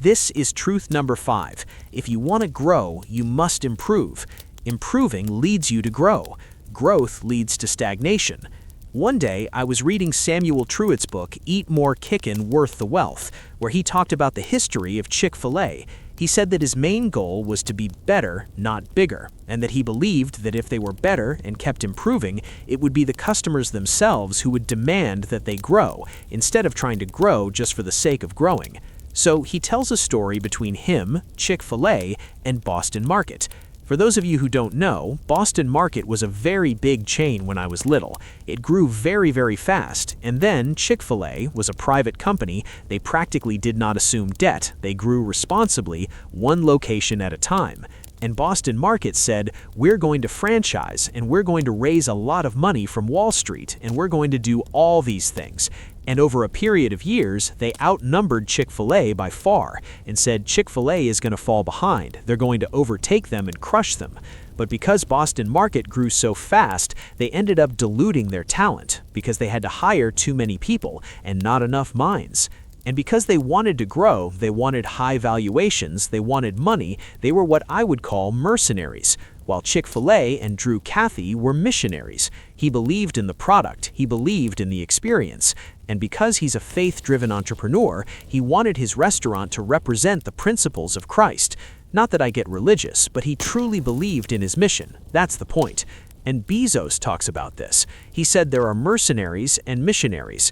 B: This is truth number 5. If you want to grow, you must improve. Improving leads you to grow. Growth leads to stagnation. One day, I was reading Samuel Truett's book, Eat More Kickin' Worth the Wealth, where he talked about the history of Chick-fil-A. He said that his main goal was to be better, not bigger, and that he believed that if they were better and kept improving, it would be the customers themselves who would demand that they grow, instead of trying to grow just for the sake of growing. So he tells a story between him, Chick-fil-A, and Boston Market. For those of you who don't know, Boston Market was a very big chain when I was little. It grew very, very fast, and then Chick-fil-A was a private company. They practically did not assume debt. They grew responsibly, one location at a time. And Boston Market said, we're going to franchise, and we're going to raise a lot of money from Wall Street, and we're going to do all these things. And over a period of years, they outnumbered Chick-fil-A by far and said Chick-fil-A is going to fall behind. They're going to overtake them and crush them. But because Boston Market grew so fast, they ended up diluting their talent because they had to hire too many people and not enough minds. And because they wanted to grow, they wanted high valuations, they wanted money, they were what I would call mercenaries. While Chick-fil-A and Drew Cathy were missionaries. He believed in the product, he believed in the experience. And because he's a faith-driven entrepreneur, he wanted his restaurant to represent the principles of Christ. Not that I get religious, but he truly believed in his mission. That's the point. And Bezos talks about this. He said there are mercenaries and missionaries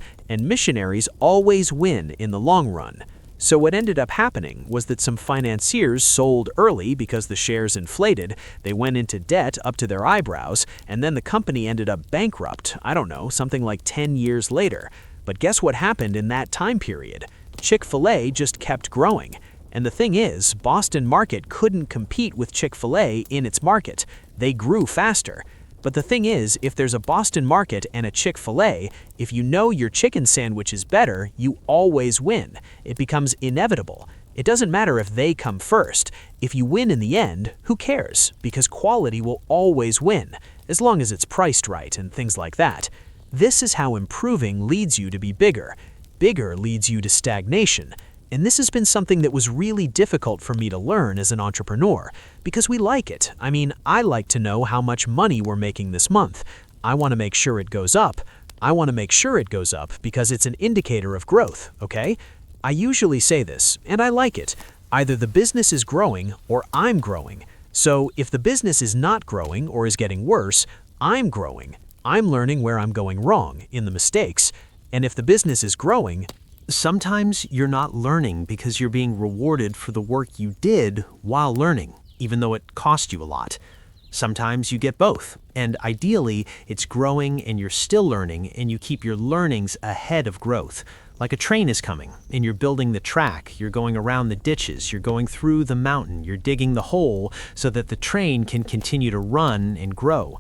B: always win in the long run. So what ended up happening was that some financiers sold early because the shares inflated, they went into debt up to their eyebrows, and then the company ended up bankrupt, I don't know, something like 10 years later. But guess what happened in that time period? Chick-fil-A just kept growing. And the thing is, Boston Market couldn't compete with Chick-fil-A in its market. They grew faster. But the thing is, if there's a Boston Market and a Chick-fil-A, if you know your chicken sandwich is better, you always win. It becomes inevitable. It doesn't matter if they come first. If you win in the end, who cares? Because quality will always win, as long as it's priced right and things like that. This is how improving leads you to be bigger. Bigger leads you to stagnation. And this has been something that was really difficult for me to learn as an entrepreneur, because we like it. I mean, I like to know how much money we're making this month. I want to make sure it goes up. I want to make sure it goes up because it's an indicator of growth, okay? I usually say this, and I like it. Either the business is growing or I'm growing. So if the business is not growing or is getting worse, I'm growing. I'm learning where I'm going wrong in the mistakes. And if the business is growing, sometimes you're not learning because you're being rewarded for the work you did while learning, even though it cost you a lot. Sometimes you get both, and ideally, it's growing and you're still learning and you keep your learnings ahead of growth. Like a train is coming, and you're building the track, you're going around the ditches, you're going through the mountain, you're digging the hole so that the train can continue to run and grow.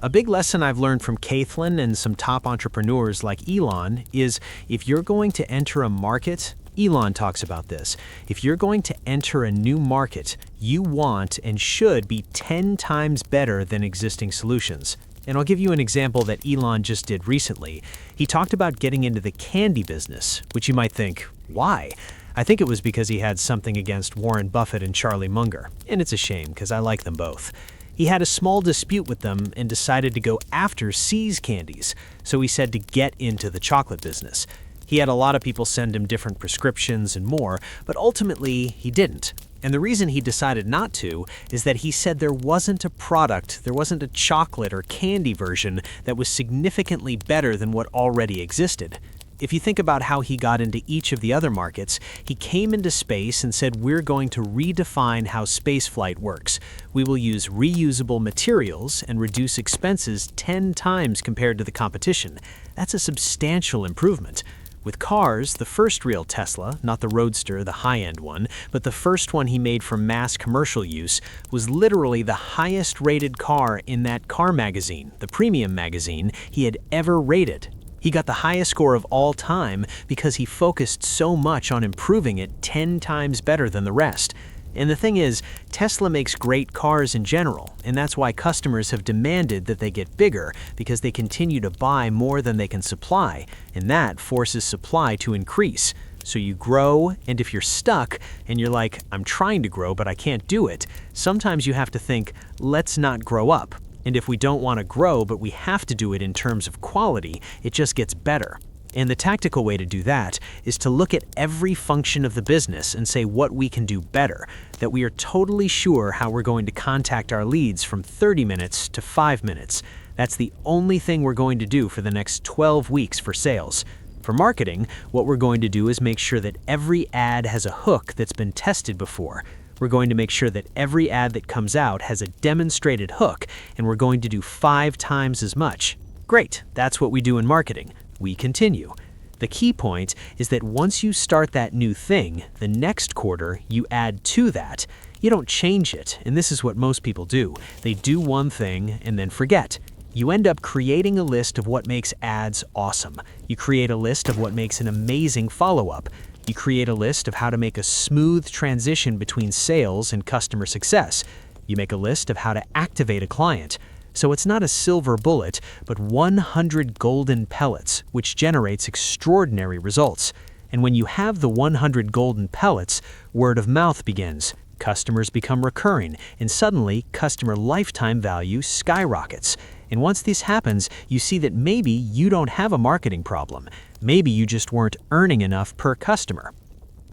B: A big lesson I've learned from Caitlin and some top entrepreneurs like Elon is if you're going to enter a market, Elon talks about this, if you're going to enter a new market, you want and should be 10 times better than existing solutions. And I'll give you an example that Elon just did recently. He talked about getting into the candy business, which you might think, why? I think it was because he had something against Warren Buffett and Charlie Munger, and it's a shame because I like them both. He had a small dispute with them and decided to go after See's candies, so he said to get into the chocolate business. He had a lot of people send him different prescriptions and more, but ultimately he didn't. And the reason he decided not to is that he said there wasn't a product, there wasn't a chocolate or candy version that was significantly better than what already existed. If you think about how he got into each of the other markets, he came into space and said, we're going to redefine how spaceflight works. We will use reusable materials and reduce expenses 10 times compared to the competition. That's a substantial improvement. With cars, the first real Tesla, not the Roadster, the high-end one, but the first one he made for mass commercial use, was literally the highest-rated car in that car magazine, the premium magazine, he had ever rated. He got the highest score of all time because he focused so much on improving it 10 times better than the rest. And the thing is, Tesla makes great cars in general, and that's why customers have demanded that they get bigger, because they continue to buy more than they can supply, and that forces supply to increase. So you grow, and if you're stuck, and you're like, I'm trying to grow, but I can't do it, sometimes you have to think, let's not grow up. And if we don't want to grow, but we have to do it in terms of quality, it just gets better. And the tactical way to do that is to look at every function of the business and say what we can do better, that we are totally sure how we're going to contact our leads from 30 minutes to 5 minutes. That's the only thing we're going to do for the next 12 weeks for sales. For marketing, what we're going to do is make sure that every ad has a hook that's been tested before. We're going to make sure that every ad that comes out has a demonstrated hook, and we're going to do 5 times as much. Great, that's what we do in marketing. We continue. The key point is that once you start that new thing, the next quarter you add to that. You don't change it, and this is what most people do. They do one thing and then forget. You end up creating a list of what makes ads awesome. You create a list of what makes an amazing follow-up. You create a list of how to make a smooth transition between sales and customer success. You make a list of how to activate a client. So it's not a silver bullet, but 100 golden pellets, which generates extraordinary results. And when you have the 100 golden pellets, word of mouth begins. Customers become recurring, and suddenly customer lifetime value skyrockets. And once this happens, you see that maybe you don't have a marketing problem. Maybe you just weren't earning enough per customer.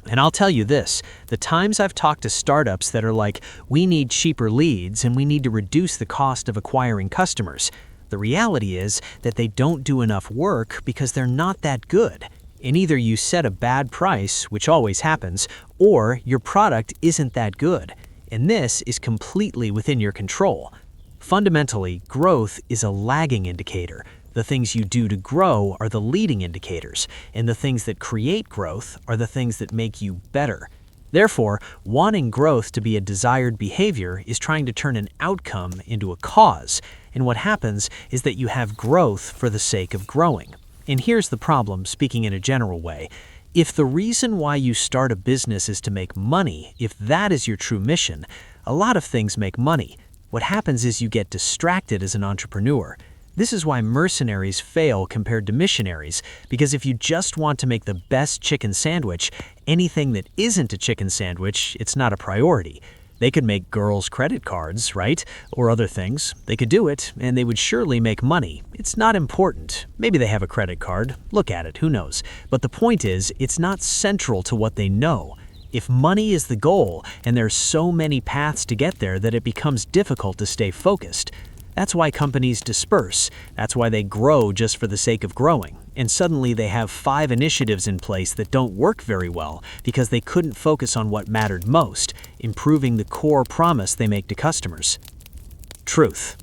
B: And I'll tell you this, the times I've talked to startups that are like, we need cheaper leads and we need to reduce the cost of acquiring customers, the reality is that they don't do enough work because they're not that good. And either you set a bad price, which always happens, or your product isn't that good. And this is completely within your control. Fundamentally, growth is a lagging indicator. The things you do to grow are the leading indicators, and the things that create growth are the things that make you better. Therefore, wanting growth to be a desired behavior is trying to turn an outcome into a cause, and what happens is that you have growth for the sake of growing. And here's the problem, speaking in a general way. If the reason why you start a business is to make money, if that is your true mission, a lot of things make money. What happens is you get distracted as an entrepreneur. This is why mercenaries fail compared to missionaries, because if you just want to make the best chicken sandwich, anything that isn't a chicken sandwich, it's not a priority. They could make girls' credit cards, right? Or other things. They could do it, and they would surely make money. It's not important. Maybe they have a credit card. Look at it, who knows? But the point is, it's not central to what they know. If money is the goal, and there's so many paths to get there that it becomes difficult to stay focused. That's why companies disperse. That's why they grow just for the sake of growing. And suddenly they have 5 initiatives in place that don't work very well because they couldn't focus on what mattered most, improving the core promise they make to customers. Truth.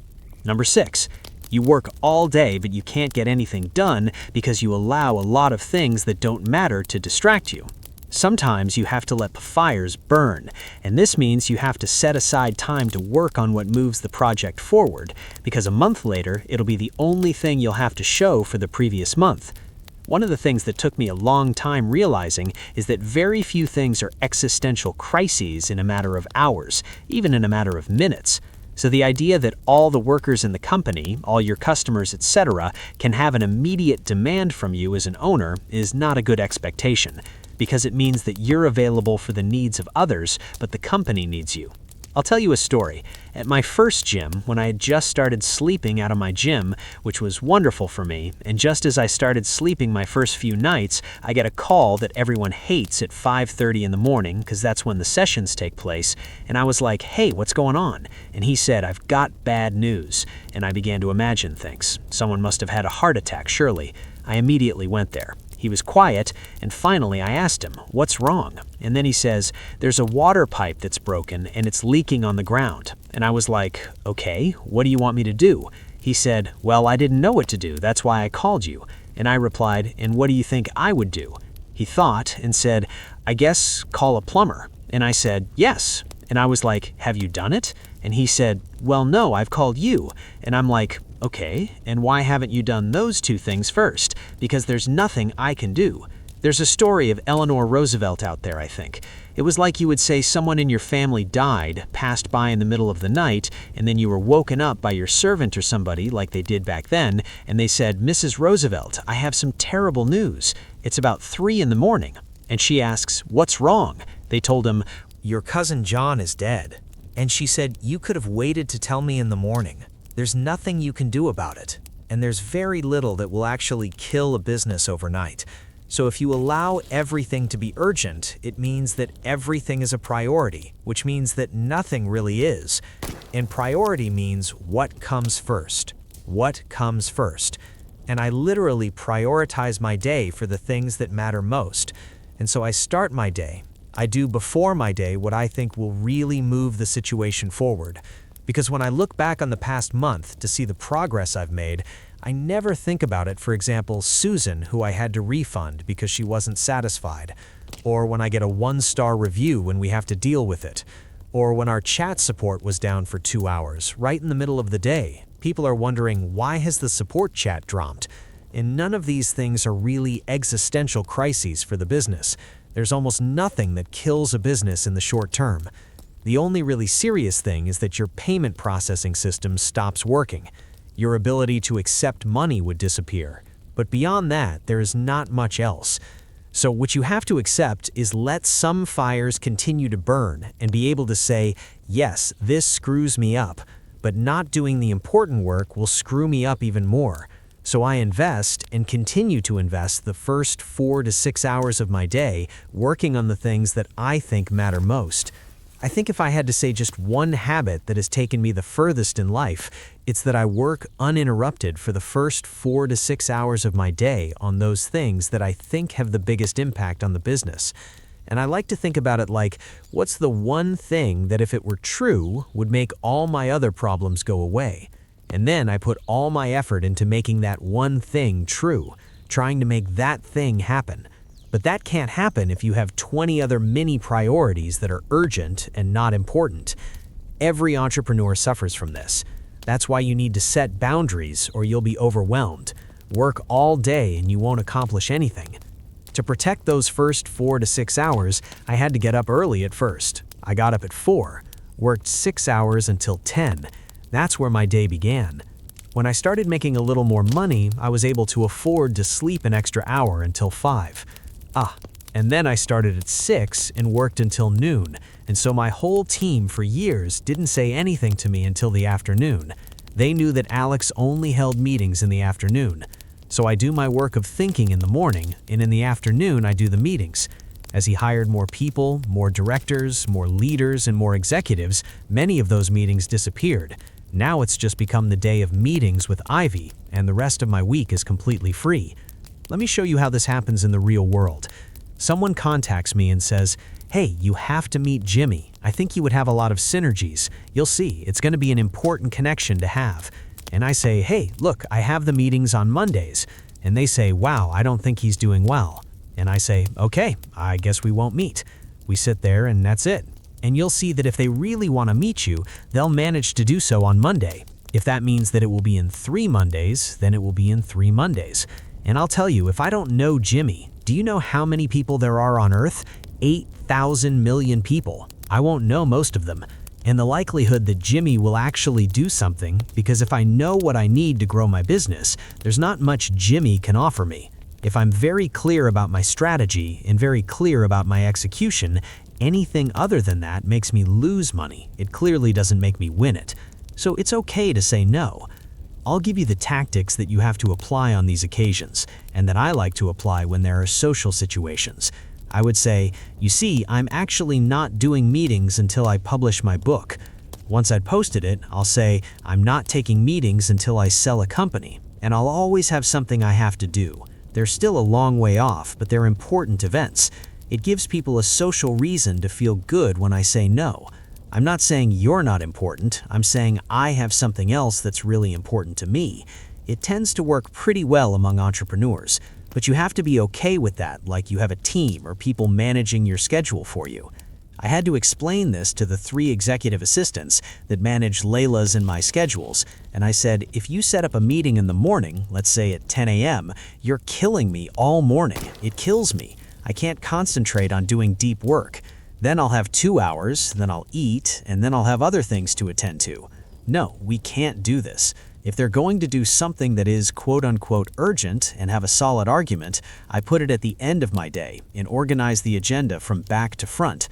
B: Number 6. You work all day, but you can't get anything done because you allow a lot of things that don't matter to distract you. Sometimes you have to let fires burn, and this means you have to set aside time to work on what moves the project forward, because a month later, it'll be the only thing you'll have to show for the previous month. One of the things that took me a long time realizing is that very few things are existential crises in a matter of hours, even in a matter of minutes. So the idea that all the workers in the company, all your customers, etc., can have an immediate demand from you as an owner is not a good expectation, because it means that you're available for the needs of others, but the company needs you. I'll tell you a story. At my first gym, when I had just started sleeping out of my gym, which was wonderful for me, and just as I started sleeping my first few nights, I get a call that everyone hates at 5:30 in the morning, because that's when the sessions take place, and I was like, hey, what's going on? And he said, I've got bad news. And I began to imagine things. Someone must have had a heart attack, surely. I immediately went there. He was quiet, and finally I asked him, "What's wrong?" And then he says, "There's a water pipe that's broken and it's leaking on the ground." And I was like, "Okay, what do you want me to do?" He said, "Well, I didn't know what to do, that's why I called you." And I replied, "And what do you think I would do?" He thought and said, "I guess call a plumber." And I said, "Yes." And I was like, "Have you done it?" And he said, "Well, no, I've called you." And I'm like, "Okay, and why haven't you done those two things first? Because there's nothing I can do." There's a story of Eleanor Roosevelt out there, I think. It was like you would say someone in your family died, passed by in the middle of the night, and then you were woken up by your servant or somebody, like they did back then, and they said, "Mrs. Roosevelt, I have some terrible news. It's about 3 in the morning." And she asks, "What's wrong?" They told him,
A: Your cousin John is dead. And she said, you could have waited to tell me in the morning. There's nothing you can do about it. And there's very little that will actually kill a business overnight. So if you allow everything to be urgent, it means that everything is a priority, which means that nothing really is. And priority means what comes first. What comes first. And I literally prioritize my day for the things that matter most. And so I start my day. I do before my day what I think will really move the situation forward. Because when I look back on the past month to see the progress I've made, I never think about it, for example, Susan, who I had to refund because she wasn't satisfied, or when I get a 1-star review when we have to deal with it, or when our chat support was down for 2 hours, right in the middle of the day. People are wondering, why has the support chat dropped? And none of these things are really existential crises for the business. There's almost nothing that kills a business in the short term. The only really serious thing is that your payment processing system stops working. Your ability to accept money would disappear. But beyond that, there is not much else. So what you have to accept is let some fires continue to burn and be able to say, yes, this screws me up, but not doing the important work will screw me up even more. So I invest and continue to invest the first 4 to 6 hours of my day working on the things that I think matter most. I think if I had to say just one habit that has taken me the furthest in life, it's that I work uninterrupted for the first 4 to 6 hours of my day on those things that I think have the biggest impact on the business. And I like to think about it like, what's the one thing that if it were true would make all my other problems go away? And then I put all my effort into making that one thing true, trying to make that thing happen. But that can't happen if you have 20 other mini priorities that are urgent and not important. Every entrepreneur suffers from this. That's why you need to set boundaries or you'll be overwhelmed. Work all day and you won't accomplish anything. To protect those first 4 to 6 hours, I had to get up early at first. I got up at 4, worked 6 hours until 10. That's where my day began. When I started making a little more money, I was able to afford to sleep an extra hour until 5. And then I started at 6 and worked until noon, and so my whole team for years didn't say anything to me until the afternoon. They knew that Alex only held meetings in the afternoon. So I do my work of thinking in the morning, and in the afternoon I do the meetings. As he hired more people, more directors, more leaders, and more executives, many of those meetings disappeared. Now it's just become the day of meetings with Ivy, and the rest of my week is completely free. Let me show you how this happens in the real world. Someone contacts me and says, "Hey, you have to meet Jimmy. I think you would have a lot of synergies. You'll see, it's going to be an important connection to have." And I say, "Hey, look, I have the meetings on Mondays." And they say, "Wow, I don't think he's doing well." And I say, "Okay, I guess we won't meet." We sit there and that's it. And you'll see that if they really want to meet you, they'll manage to do so on Monday. If that means that it will be in 3 Mondays, then it will be in 3 Mondays. And I'll tell you, if I don't know Jimmy, do you know how many people there are on Earth? 8,000 million people. I won't know most of them. And the likelihood that Jimmy will actually do something, because if I know what I need to grow my business, there's not much Jimmy can offer me. If I'm very clear about my strategy and very clear about my execution, anything other than that makes me lose money. It clearly doesn't make me win it. So it's okay to say no. I'll give you the tactics that you have to apply on these occasions, and that I like to apply when there are social situations. I would say, you see, I'm actually not doing meetings until I publish my book. Once I'd posted it, I'll say, I'm not taking meetings until I sell a company, and I'll always have something I have to do.
B: They're still a long way off, but they're important events. It gives people a social reason to feel good when I say no. I'm not saying you're not important, I'm saying I have something else that's really important to me. It tends to work pretty well among entrepreneurs, but you have to be okay with that, like you have a team or people managing your schedule for you. I had to explain this to the 3 executive assistants that manage Layla's and my schedules, and I said, if you set up a meeting in the morning, let's say at 10 a.m., you're killing me all morning. It kills me. I can't concentrate on doing deep work. Then I'll have 2 hours, then I'll eat, and then I'll have other things to attend to. No, we can't do this. If they're going to do something that is quote-unquote urgent and have a solid argument, I put it at the end of my day and organize the agenda from back to front.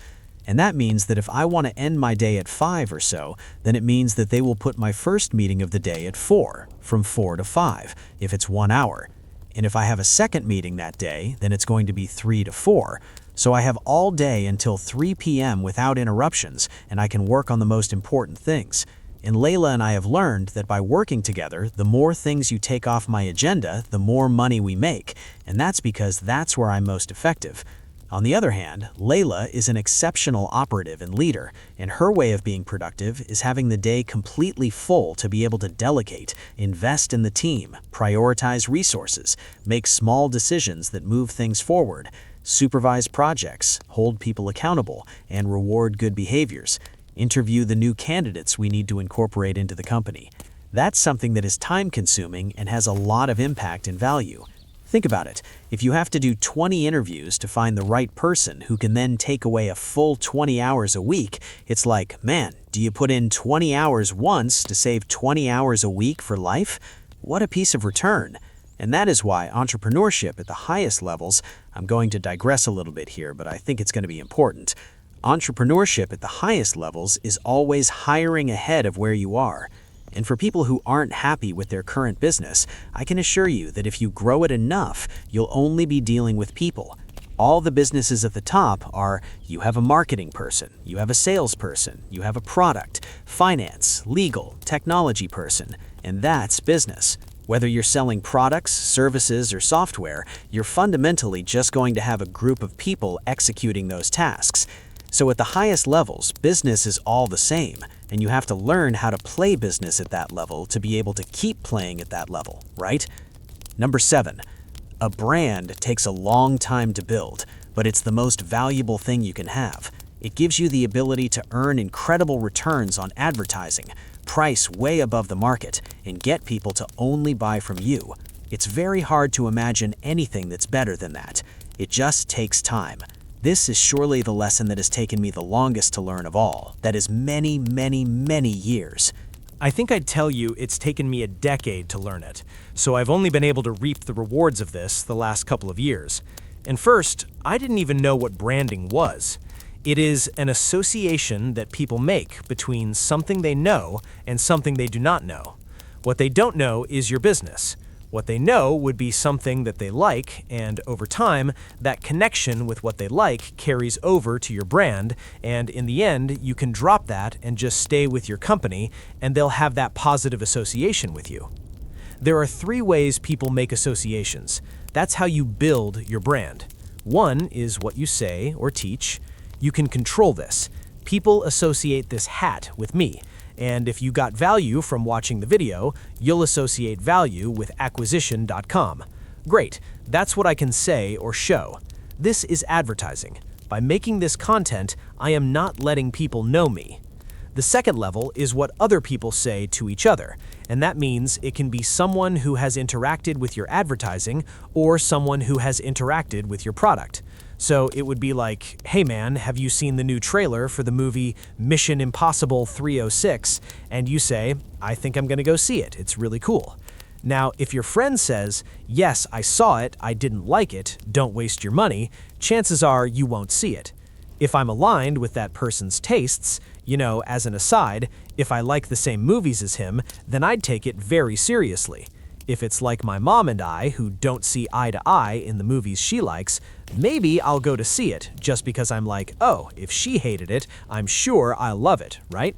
B: And that means that if I want to end my day at 5 or so, then it means that they will put my first meeting of the day at 4, from 4 to 5, if it's 1 hour. And if I have a second meeting that day, then it's going to be 3 to 4. So I have all day until 3 p.m. without interruptions, and I can work on the most important things. And Layla and I have learned that by working together, the more things you take off my agenda, the more money we make. And that's because that's where I'm most effective. On the other hand, Layla is an exceptional operative and leader, and her way of being productive is having the day completely full to be able to delegate, invest in the team, prioritize resources, make small decisions that move things forward, supervise projects, hold people accountable, and reward good behaviors, interview the new candidates we need to incorporate into the company. That's something that is time-consuming and has a lot of impact and value. Think about it. If you have to do 20 interviews to find the right person who can then take away a full 20 hours a week, it's like, man, do you put in 20 hours once to save 20 hours a week for life? What a piece of return. And that is why entrepreneurship at the highest levels, I'm going to digress a little bit here, but I think it's going to be important. Entrepreneurship at the highest levels is always hiring ahead of where you are. And for people who aren't happy with their current business, I can assure you that if you grow it enough, you'll only be dealing with people. All the businesses at the top are, you have a marketing person, you have a salesperson, you have a product, finance, legal, technology person, and that's business. Whether you're selling products, services, or software, you're fundamentally just going to have a group of people executing those tasks. So at the highest levels, business is all the same, and you have to learn how to play business at that level to be able to keep playing at that level, right? Number 7, a brand takes a long time to build, but it's the most valuable thing you can have. It gives you the ability to earn incredible returns on advertising, price way above the market, and get people to only buy from you. It's very hard to imagine anything that's better than that. It just takes time. This is surely the lesson that has taken me the longest to learn of all. That is many, many, many years.
A: I think I'd tell you it's taken me a decade to learn it, so I've only been able to reap the rewards of this the last couple of years. And first, I didn't even know what branding was. It is an association that people make between something they know and something they do not know. What they don't know is your business. What they know would be something that they like, and over time, that connection with what they like carries over to your brand, and in the end, you can drop that and just stay with your company, and they'll have that positive association with you. There are 3 ways people make associations. That's how you build your brand. 1 is what you say or teach. You can control this. People associate this hat with me. And if you got value from watching the video, you'll associate value with acquisition.com. Great, that's what I can say or show. This is advertising. By making this content, I am not letting people know me. The second level is what other people say to each other, and that means it can be someone who has interacted with your advertising or someone who has interacted with your product. So it would be like, hey man, have you seen the new trailer for the movie Mission Impossible 306? And you say, I think I'm gonna go see it, it's really cool. Now, if your friend says, yes, I saw it, I didn't like it, don't waste your money, chances are you won't see it. If I'm aligned with that person's tastes, as an aside, if I like the same movies as him, then I'd take it very seriously. If it's like my mom and I, who don't see eye to eye in the movies she likes, maybe I'll go to see it, just because I'm like, oh, if she hated it, I'm sure I'll love it, right?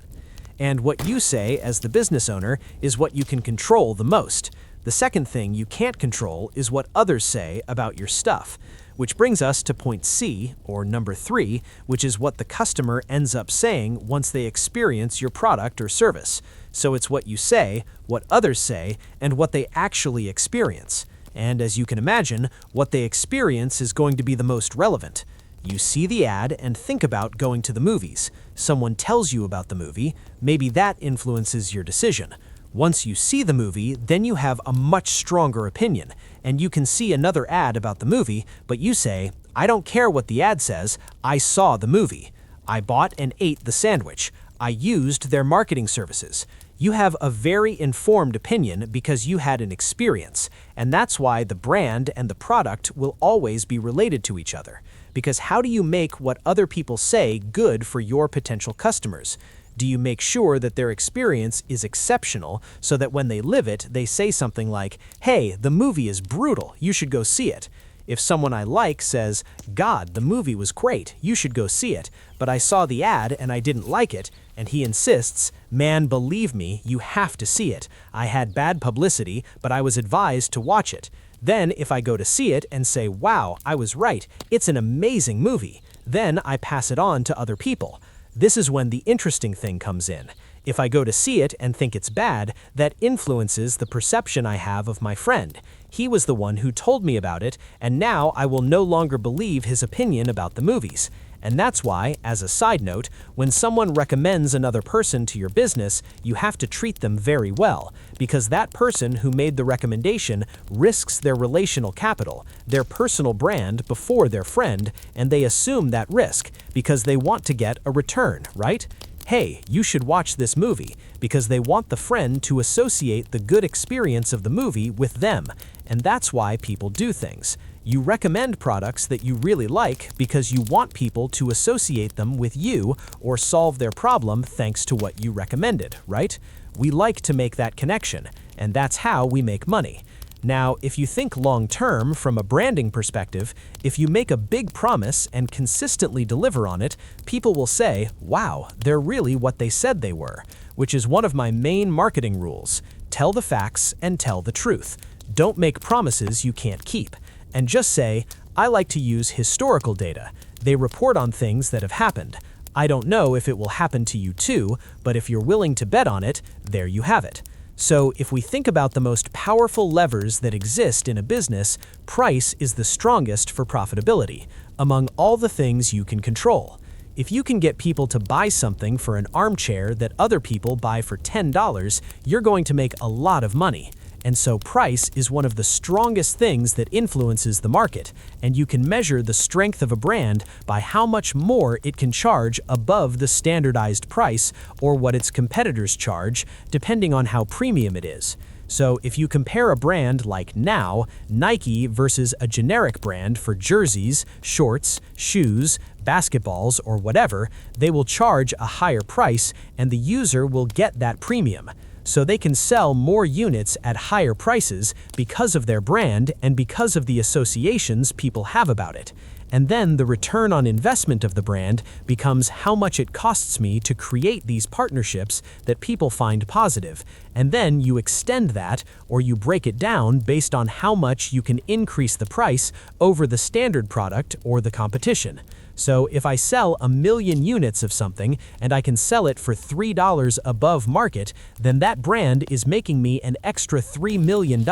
A: And what you say as the business owner is what you can control the most. The second thing you can't control is what others say about your stuff. Which brings us to point C, or number 3, which is what the customer ends up saying once they experience your product or service. So it's what you say, what others say, and what they actually experience. And as you can imagine, what they experience is going to be the most relevant. You see the ad and think about going to the movies. Someone tells you about the movie, maybe that influences your decision. Once you see the movie, then you have a much stronger opinion, and you can see another ad about the movie, but you say, I don't care what the ad says, I saw the movie. I bought and ate the sandwich. I used their marketing services. You have a very informed opinion because you had an experience, and that's why the brand and the product will always be related to each other. Because how do you make what other people say good for your potential customers? Do you make sure that their experience is exceptional so that when they live it, they say something like, hey, the movie is brutal, you should go see it. If someone I like says, God, the movie was great, you should go see it, but I saw the ad and I didn't like it, and he insists, man, believe me, you have to see it. I had bad publicity, but I was advised to watch it. Then if I go to see it and say, wow, I was right, it's an amazing movie, then I pass it on to other people. This is when the interesting thing comes in. If I go to see it and think it's bad, that influences the perception I have of my friend. He was the one who told me about it, and now I will no longer believe his opinion about the movies. And that's why, as a side note, when someone recommends another person to your business, you have to treat them very well, because that person who made the recommendation risks their relational capital, their personal brand before their friend, and they assume that risk because they want to get a return, right? Hey, you should watch this movie, because they want the friend to associate the good experience of the movie with them, and that's why people do things. You recommend products that you really like because you want people to associate them with you or solve their problem thanks to what you recommended, right? We like to make that connection, and that's how we make money. Now, if you think long-term from a branding perspective, if you make a big promise and consistently deliver on it, people will say, wow, they're really what they said they were, which is one of my main marketing rules. Tell the facts and tell the truth. Don't make promises you can't keep. And just say, I like to use historical data. They report on things that have happened. I don't know if it will happen to you too, but if you're willing to bet on it, there you have it. So if we think about the most powerful levers that exist in a business, price is the strongest for profitability, among all the things you can control. If you can get people to buy something for an armchair that other people buy for $10, you're going to make a lot of money. And so price is one of the strongest things that influences the market, and you can measure the strength of a brand by how much more it can charge above the standardized price or what its competitors charge, depending on how premium it is. So if you compare a brand like now, Nike versus a generic brand for jerseys, shorts, shoes, basketballs, or whatever, they will charge a higher price and the user will get that premium. So they can sell more units at higher prices because of their brand and because of the associations people have about it. And then the return on investment of the brand becomes how much it costs me to create these partnerships that people find positive. And then you extend that or you break it down based on how much you can increase the price over the standard product or the competition. So if I sell 1 million units of something and I can sell it for $3 above market, then that brand is making me an extra $3 million.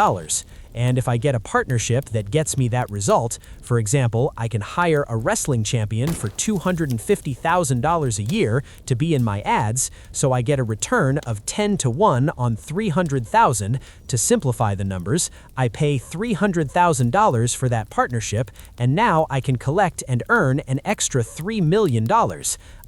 A: And if I get a partnership that gets me that result, for example, I can hire a wrestling champion for $250,000 a year to be in my ads, so I get a return of 10 to 1 on $300,000. To simplify the numbers, I pay $300,000 for that partnership, and now I can collect and earn an extra $3 million.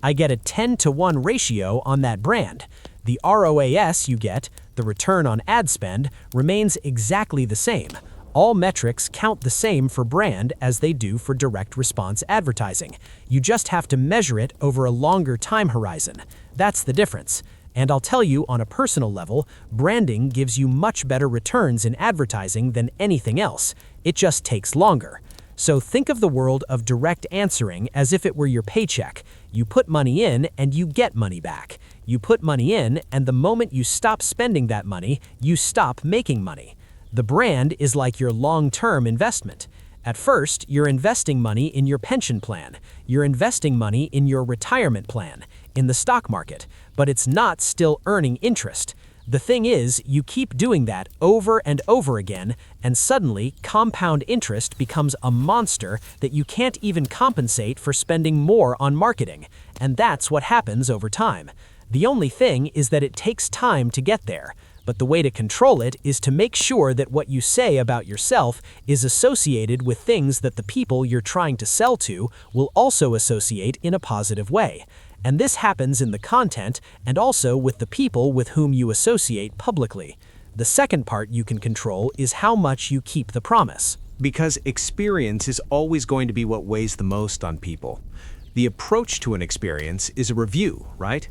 A: I get a 10 to 1 ratio on that brand. The ROAS you get, the return on ad spend, remains exactly the same. All metrics count the same for brand as they do for direct response advertising. You just have to measure it over a longer time horizon. That's the difference. And I'll tell you, on a personal level, branding gives you much better returns in advertising than anything else. It just takes longer. So think of the world of direct answering as if it were your paycheck. You put money in and you get money back. You put money in, and the moment you stop spending that money, you stop making money. The brand is like your long-term investment. At first, you're investing money in your pension plan. You're investing money in your retirement plan, in the stock market, but it's not still earning interest. The thing is, you keep doing that over and over again, and suddenly compound interest becomes a monster that you can't even compensate for spending more on marketing. And that's what happens over time. The only thing is that it takes time to get there. But the way to control it is to make sure that what you say about yourself is associated with things that the people you're trying to sell to will also associate in a positive way. And this happens in the content and also with the people with whom you associate publicly. The second part you can control is how much you keep the promise.
C: Because experience is always going to be what weighs the most on people. The approach to an experience is a review, right?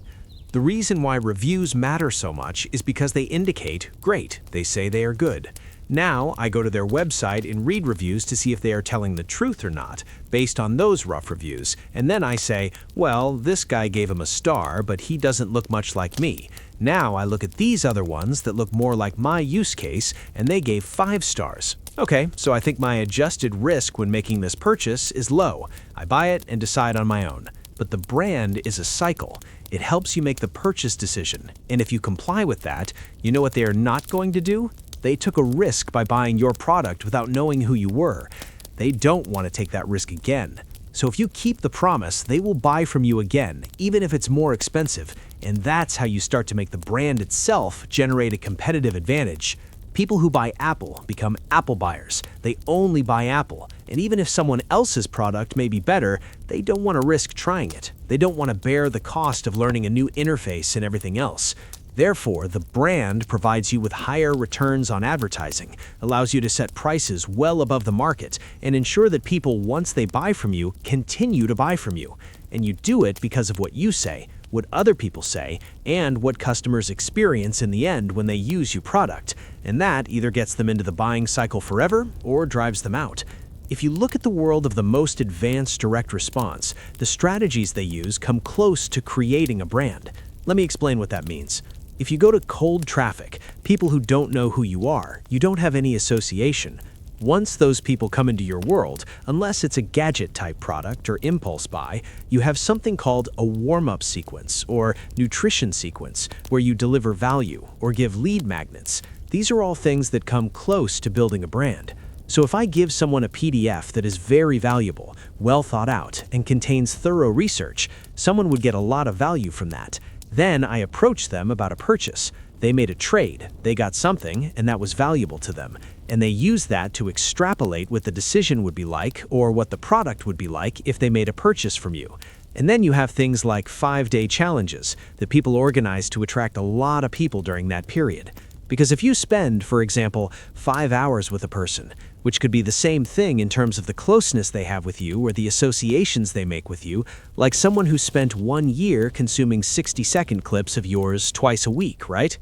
C: The reason why reviews matter so much is because they indicate, great, they say they are good. Now I go to their website and read reviews to see if they are telling the truth or not, based on those rough reviews. And then I say, well, this guy gave him a star, but he doesn't look much like me. Now I look at these other ones that look more like my use case, and they gave 5 stars. Okay, so I think my adjusted risk when making this purchase is low. I buy it and decide on my own. But the brand is a cycle. It helps you make the purchase decision. And if you comply with that, you know what they are not going to do? They took a risk by buying your product without knowing who you were. They don't want to take that risk again. So if you keep the promise, they will buy from you again, even if it's more expensive. And that's how you start to make the brand itself generate a competitive advantage. People who buy Apple become Apple buyers. They only buy Apple. And even if someone else's product may be better, they don't want to risk trying it. They don't want to bear the cost of learning a new interface and everything else. Therefore, the brand provides you with higher returns on advertising, allows you to set prices well above the market, and ensure that people, once they buy from you, continue to buy from you. And you do it because of what you say, what other people say, and what customers experience in the end when they use your product. And that either gets them into the buying cycle forever or drives them out. If you look at the world of the most advanced direct response, the strategies they use come close to creating a brand. Let me explain what that means. If you go to cold traffic, people who don't know who you are, you don't have any association. Once those people come into your world, unless it's a gadget-type product or impulse buy, you have something called a warm-up sequence or nutrition sequence, where you deliver value or give lead magnets. These are all things that come close to building a brand. So if I give someone a PDF that is very valuable, well thought out, and contains thorough research, someone would get a lot of value from that. Then I approach them about a purchase. They made a trade, they got something, and that was valuable to them. And they use that to extrapolate what the decision would be like or what the product would be like if they made a purchase from you. And then you have things like 5-day challenges that people organize to attract a lot of people during that period. Because if you spend, for example, 5 hours with a person, which could be the same thing in terms of the closeness they have with you or the associations they make with you, like someone who spent 1 year consuming 60-second clips of yours twice a week, right?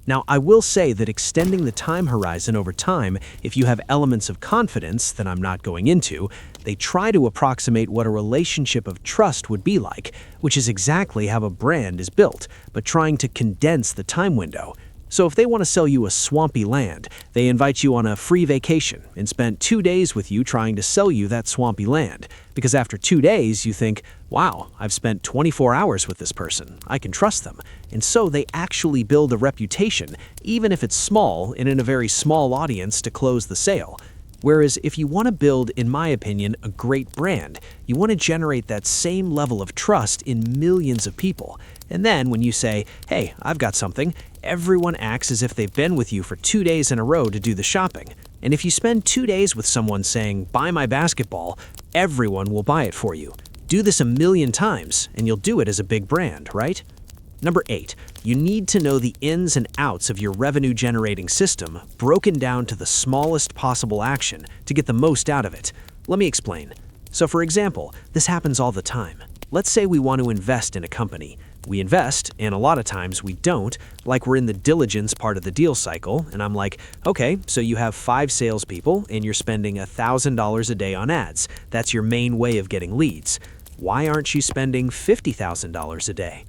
C: Now, I will say that extending the time horizon over time, if you have elements of confidence that I'm not going into, they try to approximate what a relationship of trust would be like, which is exactly how a brand is built, but trying to condense the time window. So if they want to sell you a swampy land, they invite you on a free vacation and spend 2 days with you trying to sell you that swampy land. Because after 2 days, you think, wow, I've spent 24 hours with this person. I can trust them. And so they actually build a reputation, even if it's small and in a very small audience to close the sale. Whereas if you want to build, in my opinion, a great brand, you want to generate that same level of trust in millions of people. And then when you say, hey, I've got something, everyone acts as if they've been with you for 2 days in a row to do the shopping. And if you spend 2 days with someone saying, buy my basketball, everyone will buy it for you. Do this 1,000,000 times, and you'll do it as a big brand, right? Number 8, you need to know the ins and outs of your revenue-generating system, broken down to the smallest possible action to get the most out of it. Let me explain. So for example, this happens all the time. Let's say we want to invest in a company. We invest, and a lot of times we don't, like we're in the diligence part of the deal cycle, and I'm like, okay, so you have 5 salespeople, and you're spending $1,000 a day on ads. That's your main way of getting leads. Why aren't you spending $50,000 a day?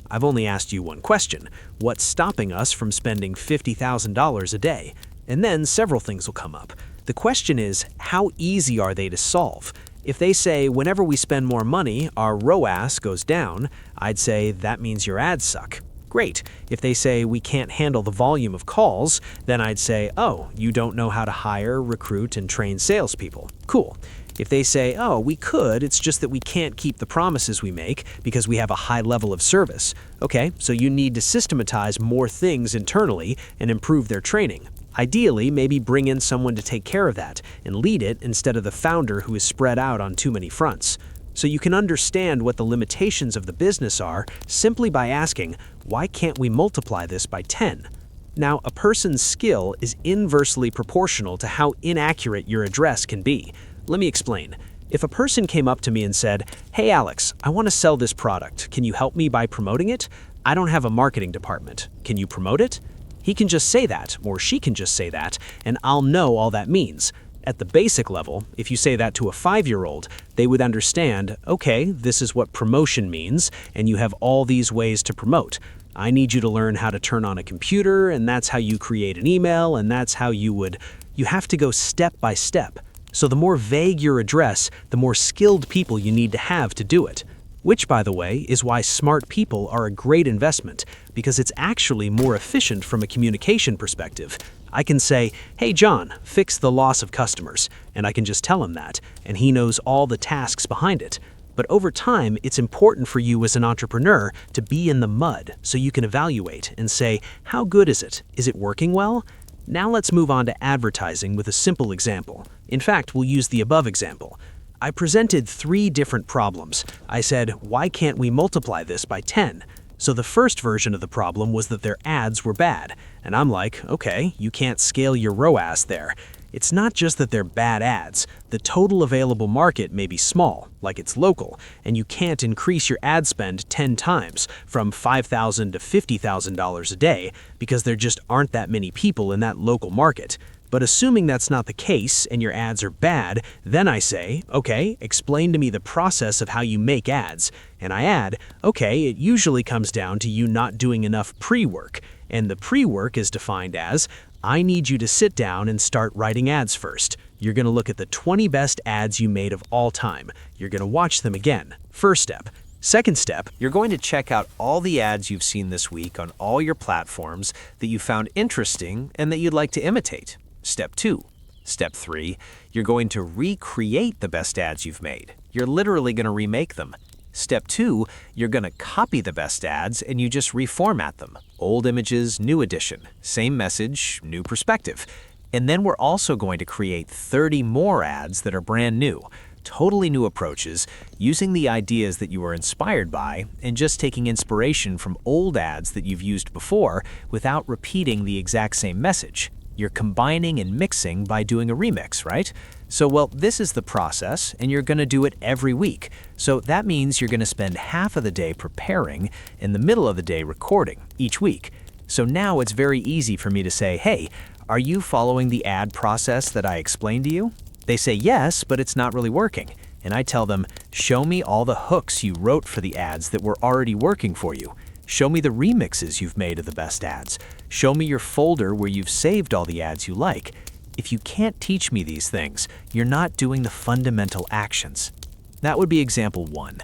C: I've only asked you one question. What's stopping us from spending $50,000 a day?
B: And then several things will come up. The question is, how easy are they to solve? If they say, whenever we spend more money, our ROAS goes down, I'd say that means your ads suck. Great. If they say we can't handle the volume of calls, then I'd say, oh, you don't know how to hire, recruit, and train salespeople. Cool. If they say, oh, we could, it's just that we can't keep the promises we make because we have a high level of service. Okay, so you need to systematize more things internally and improve their training. Ideally, maybe bring in someone to take care of that and lead it instead of the founder who is spread out on too many fronts. So you can understand what the limitations of the business are simply by asking, why can't we multiply this by 10? Now, a person's skill is inversely proportional to how inaccurate your address can be. Let me explain. If a person came up to me and said, hey Alex, I want to sell this product. Can you help me by promoting it? I don't have a marketing department. Can you promote it? He can just say that, or she can just say that, and I'll know all that means. At the basic level, if you say that to a 5-year-old, they would understand, okay, this is what promotion means, and you have all these ways to promote. I need you to learn how to turn on a computer, and that's how you create an email, and that's how you have to go step by step. So the more vague your address, the more skilled people you need to have to do it. Which, by the way, is why smart people are a great investment, because it's actually more efficient from a communication perspective. I can say, hey John, fix the loss of customers, and I can just tell him that, and he knows all the tasks behind it. But over time, it's important for you as an entrepreneur to be in the mud so you can evaluate and say, how good is it? Is it working well? Now let's move on to advertising with a simple example. In fact, we'll use the above example. I presented 3 different problems. I said, why can't we multiply this by 10? So the first version of the problem was that their ads were bad. And I'm like, okay, you can't scale your ROAS there. It's not just that they're bad ads. The total available market may be small, like it's local, and you can't increase your ad spend 10 times from $5,000 to $50,000 a day because there just aren't that many people in that local market. But assuming that's not the case and your ads are bad, then I say, okay, explain to me the process of how you make ads. And I add, okay, it usually comes down to you not doing enough pre-work. And the pre-work is defined as, I need you to sit down and start writing ads first. You're going to look at the 20 best ads you made of all time. You're going to watch them again. First step. Second step,
C: You're going to check out all the ads you've seen this week on all your platforms that you found interesting and that you'd like to imitate. Step 2. Step 3, you're going to recreate the best ads you've made. You're literally going to remake them. Step 2, you're going to copy the best ads and you just reformat them. Old images, new edition. Same message, new perspective. And then we're also going to create 30 more ads that are brand new. Totally new approaches, using the ideas that you were inspired by and just taking inspiration from old ads that you've used before without repeating the exact same message. You're combining and mixing by doing a remix, right? So, well, this is the process, and you're going to do it every week. So that means you're going to spend half of the day preparing and the middle of the day recording each week. So now it's very easy for me to say, hey, are you following the ad process that I explained to you? They say yes, but it's not really working. And I tell them, show me all the hooks you wrote for the ads that were already working for you. Show me the remixes you've made of the best ads. Show me your folder where you've saved all the ads you like. If you can't teach me these things, you're not doing the fundamental actions. That would be example 1.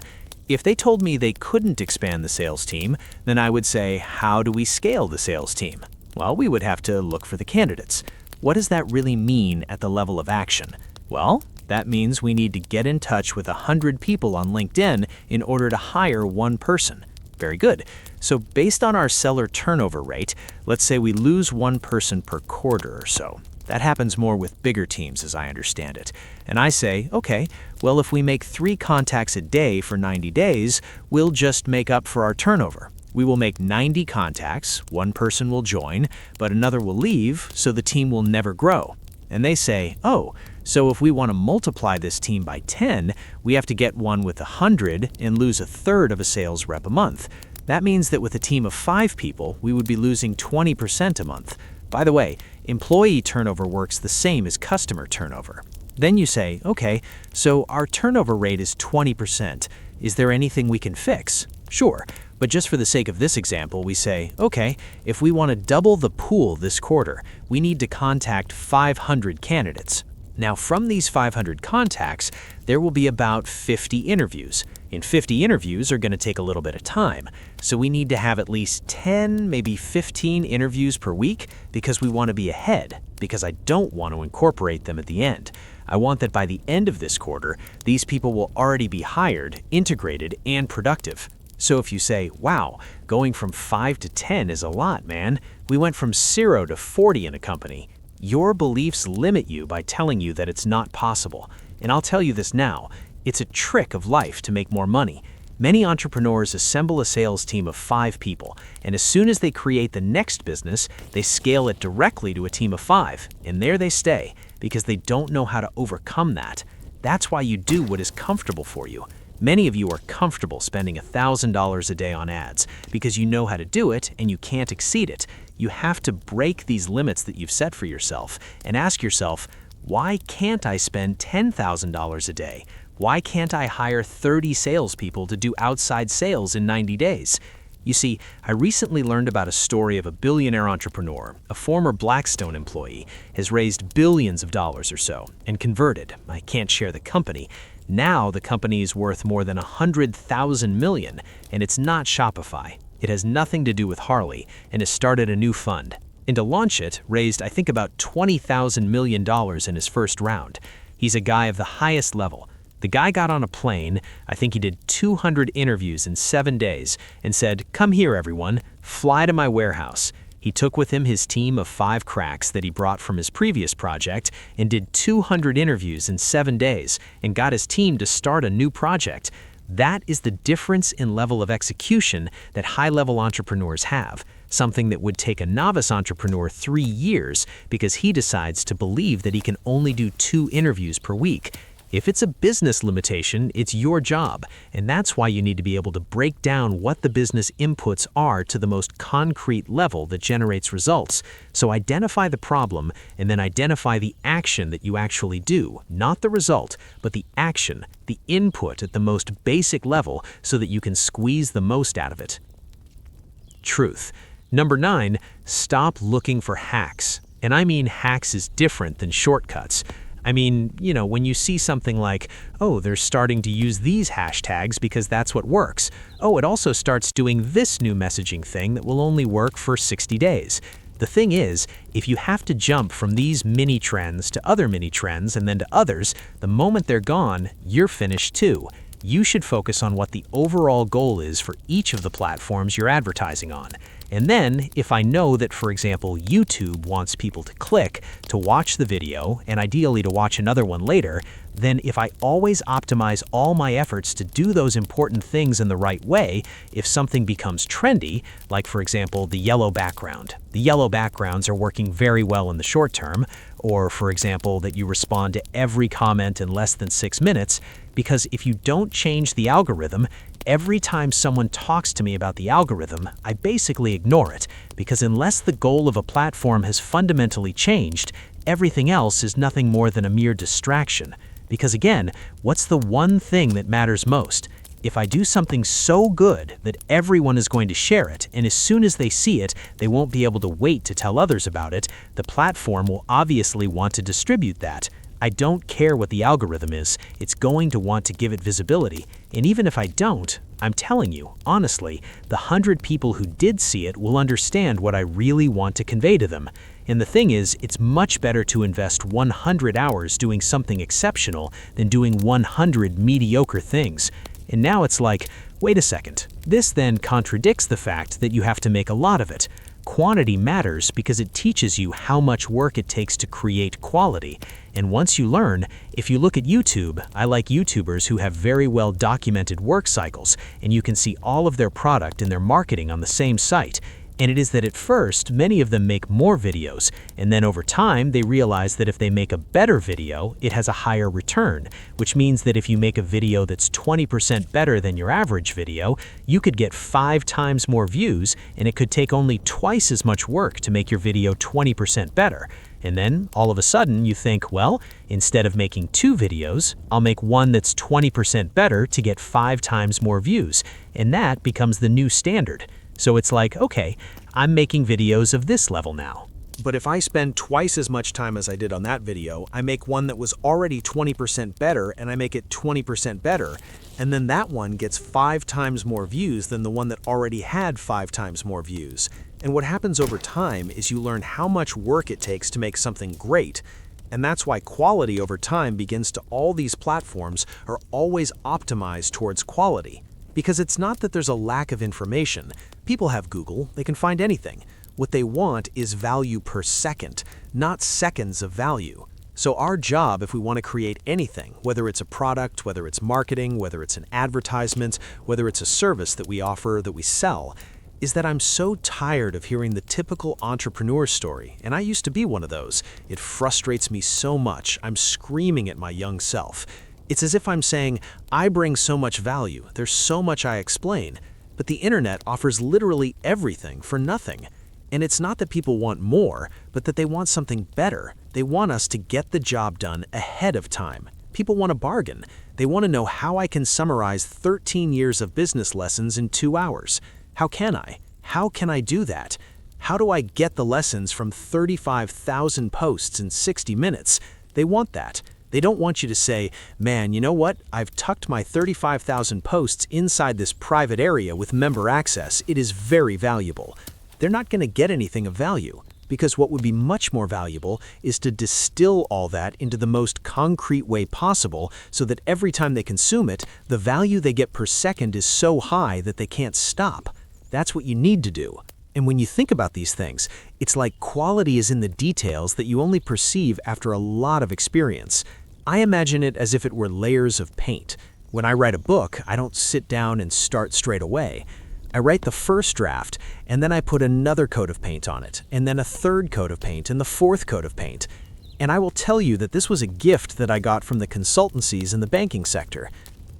C: If they told me they couldn't expand the sales team, then I would say, how do we scale the sales team? Well, we would have to look for the candidates. What does that really mean at the level of action? Well, that means we need to get in touch with 100 people on LinkedIn in order to hire one person. Very good. So based on our seller turnover rate, let's say we lose one person per quarter or so. That happens more with bigger teams, as I understand it. And I say, okay, well, if we make 3 contacts a day for 90 days, we'll just make up for our turnover. We will make 90 contacts, one person will join, but another will leave, so the team will never grow. And they say, oh, so if we want to multiply this team by 10, we have to get one with 100 and lose a third of a sales rep a month. That means that with a team of 5 people, we would be losing 20% a month. By the way, employee turnover works the same as customer turnover. Then you say, okay, so our turnover rate is 20%. Is there anything we can fix? Sure,
B: But just for the sake of this example, we say, okay, if we want to double the pool this quarter, we need to contact 500 candidates. Now, from these 500 contacts, there will be about 50 interviews. And 50 interviews are going to take a little bit of time. So we need to have at least 10, maybe 15 interviews per week because we want to be ahead, because I don't want to incorporate them at the end. I want that by the end of this quarter, these people will already be hired, integrated, and productive. So if you say, wow, going from 5 to 10 is a lot, man. We went from 0 to 40 in a company. Your beliefs limit you by telling you that it's not possible. And I'll tell you this now, it's a trick of life to make more money. Many entrepreneurs assemble a sales team of 5 people, and as soon as they create the next business, they scale it directly to a team of 5, and there they stay, because they don't know how to overcome that. That's why you do what is comfortable for you. Many of you are comfortable spending $1,000 a day on ads because you know how to do it and you can't exceed it. You have to break these limits that you've set for yourself and ask yourself, why can't I spend $10,000 a day? Why can't I hire 30 salespeople to do outside sales in 90 days? You see, I recently learned about a story of a billionaire entrepreneur, a former Blackstone employee, has raised billions of dollars or so and converted. I can't share the company. Now the company is worth more than 100,000 million, and it's not Shopify. It has nothing to do with Harley and has started a new fund. And to launch it, raised I think about $20,000 million in his first round. He's a guy of the highest level. The guy got on a plane, I think he did 200 interviews in 7 days, and said, "Come here, everyone, fly to my warehouse." He took with him his team of 5 cracks that he brought from his previous project and did 200 interviews in 7 days and got his team to start a new project. That is the difference in level of execution that high-level entrepreneurs have, something that would take a novice entrepreneur 3 years because he decides to believe that he can only do 2 interviews per week. If it's a business limitation, it's your job, and that's why you need to be able to break down what the business inputs are to the most concrete level that generates results. So identify the problem and then identify the action that you actually do, not the result, but the action, the input at the most basic level so that you can squeeze the most out of it. Truth. Number 9, stop looking for hacks. And I mean hacks is different than shortcuts. I mean, when you see something like, oh, they're starting to use these hashtags because that's what works. Oh, it also starts doing this new messaging thing that will only work for 60 days. The thing is, if you have to jump from these mini trends to other mini trends and then to others, the moment they're gone, you're finished too. You should focus on what the overall goal is for each of the platforms you're advertising on. And then, if I know that, for example, YouTube wants people to click to watch the video and ideally to watch another one later, then if I always optimize all my efforts to do those important things in the right way, if something becomes trendy, like for example, the yellow background. The yellow backgrounds are working very well in the short term, or for example, that you respond to every comment in less than 6 minutes, because if you don't change the algorithm, every time someone talks to me about the algorithm, I basically ignore it, because unless the goal of a platform has fundamentally changed, everything else is nothing more than a mere distraction. Because again, what's the one thing that matters most? If I do something so good that everyone is going to share it, and as soon as they see it, they won't be able to wait to tell others about it, the platform will obviously want to distribute that. I don't care what the algorithm is, it's going to want to give it visibility. And even if I don't, I'm telling you, honestly, the 100 people who did see it will understand what I really want to convey to them. And the thing is, it's much better to invest 100 hours doing something exceptional than doing 100 mediocre things. And now it's like, wait a second, this then contradicts the fact that you have to make a lot of it. Quantity matters because it teaches you how much work it takes to create quality. And once you learn, if you look at YouTube, I like YouTubers who have very well documented work cycles, and you can see all of their product and their marketing on the same site. And it is that at first, many of them make more videos, and then over time, they realize that if they make a better video, it has a higher return, which means that if you make a video that's 20% better than your average video, you could get 5 times more views, and it could take only twice as much work to make your video 20% better. And then, all of a sudden, you think, well, instead of making 2 videos, I'll make one that's 20% better to get 5 times more views. And that becomes the new standard. So it's like, okay, I'm making videos of this level now.
C: But if I spend twice as much time as I did on that video, I make one that was already 20% better and I make it 20% better, and then that one gets 5 times more views than the one that already had 5 times more views. And what happens over time is you learn how much work it takes to make something great. And that's why quality over time begins to all these platforms are always optimized towards quality. Because it's not that there's a lack of information. People have Google, they can find anything. What they want is value per second, not seconds of value. So our job, if we want to create anything, whether it's a product, whether it's marketing, whether it's an advertisement, whether it's a service that we offer, that we sell, is that I'm so tired of hearing the typical entrepreneur story, and I used to be one of those. It frustrates me so much, I'm screaming at my young self. It's as if I'm saying, I bring so much value, there's so much I explain, but the internet offers literally everything for nothing. And it's not that people want more, but that they want something better. They want us to get the job done ahead of time. People want a bargain. They want to know how I can summarize 13 years of business lessons in 2 hours. How can I? How can I do that? How do I get the lessons from 35,000 posts in 60 minutes? They want that. They don't want you to say, man, you know what? I've tucked my 35,000 posts inside this private area with member access. It is very valuable. They're not going to get anything of value, because what would be much more valuable is to distill all that into the most concrete way possible so that every time they consume it, the value they get per second is so high that they can't stop. That's what you need to do. And when you think about these things, it's like quality is in the details that you only perceive after a lot of experience. I imagine it as if it were layers of paint. When I write a book, I don't sit down and start straight away. I write the first draft, and then I put another coat of paint on it, and then a third coat of paint, and the fourth coat of paint. And I will tell you that this was a gift that I got from the consultancies in the banking sector.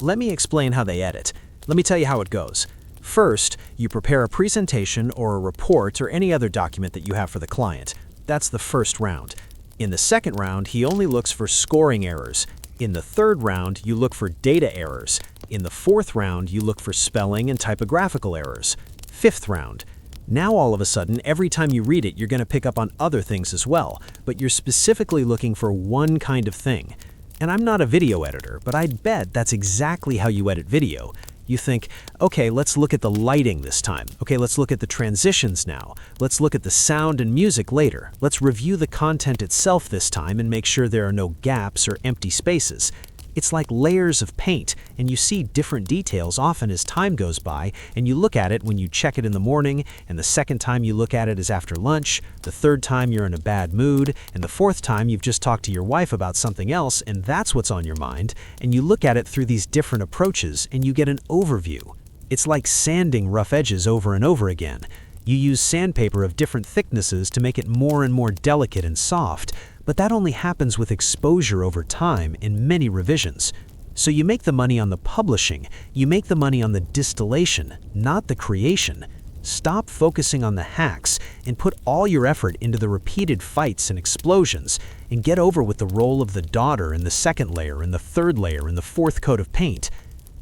C: Let me explain how they edit. Let me tell you how it goes. First, you prepare a presentation or a report or any other document that you have for the client. That's the first round. In the second round, he only looks for scoring errors. In the third round, you look for data errors. In the fourth round, you look for spelling and typographical errors. Fifth round. Now all of a sudden, every time you read it, you're going to pick up on other things as well, but you're specifically looking for one kind of thing. And I'm not a video editor, but I'd bet that's exactly how you edit video. You think, okay, let's look at the lighting this time. Okay, let's look at the transitions now. Let's look at the sound and music later. Let's review the content itself this time and make sure there are no gaps or empty spaces. It's like layers of paint, and you see different details often as time goes by, and you look at it when you check it in the morning, and the second time you look at it is after lunch, the third time you're in a bad mood, and the fourth time you've just talked to your wife about something else, and that's what's on your mind, and you look at it through these different approaches, and you get an overview. It's like sanding rough edges over and over again. You use sandpaper of different thicknesses to make it more and more delicate and soft, but that only happens with exposure over time in many revisions. So you make the money on the publishing, you make the money on the distillation, not the creation. Stop focusing on the hacks and put all your effort into the repeated fights and explosions, and get over with the role of the daughter in the second layer and the third layer and the fourth coat of paint.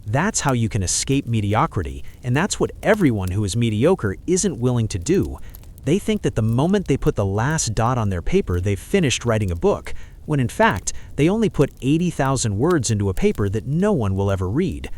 C: That's how you can escape mediocrity, and that's what everyone who is mediocre isn't willing to do. They think that the moment they put the last dot on their paper, they've finished writing a book, when in fact, they only put 80,000 words into a paper that no one will ever read.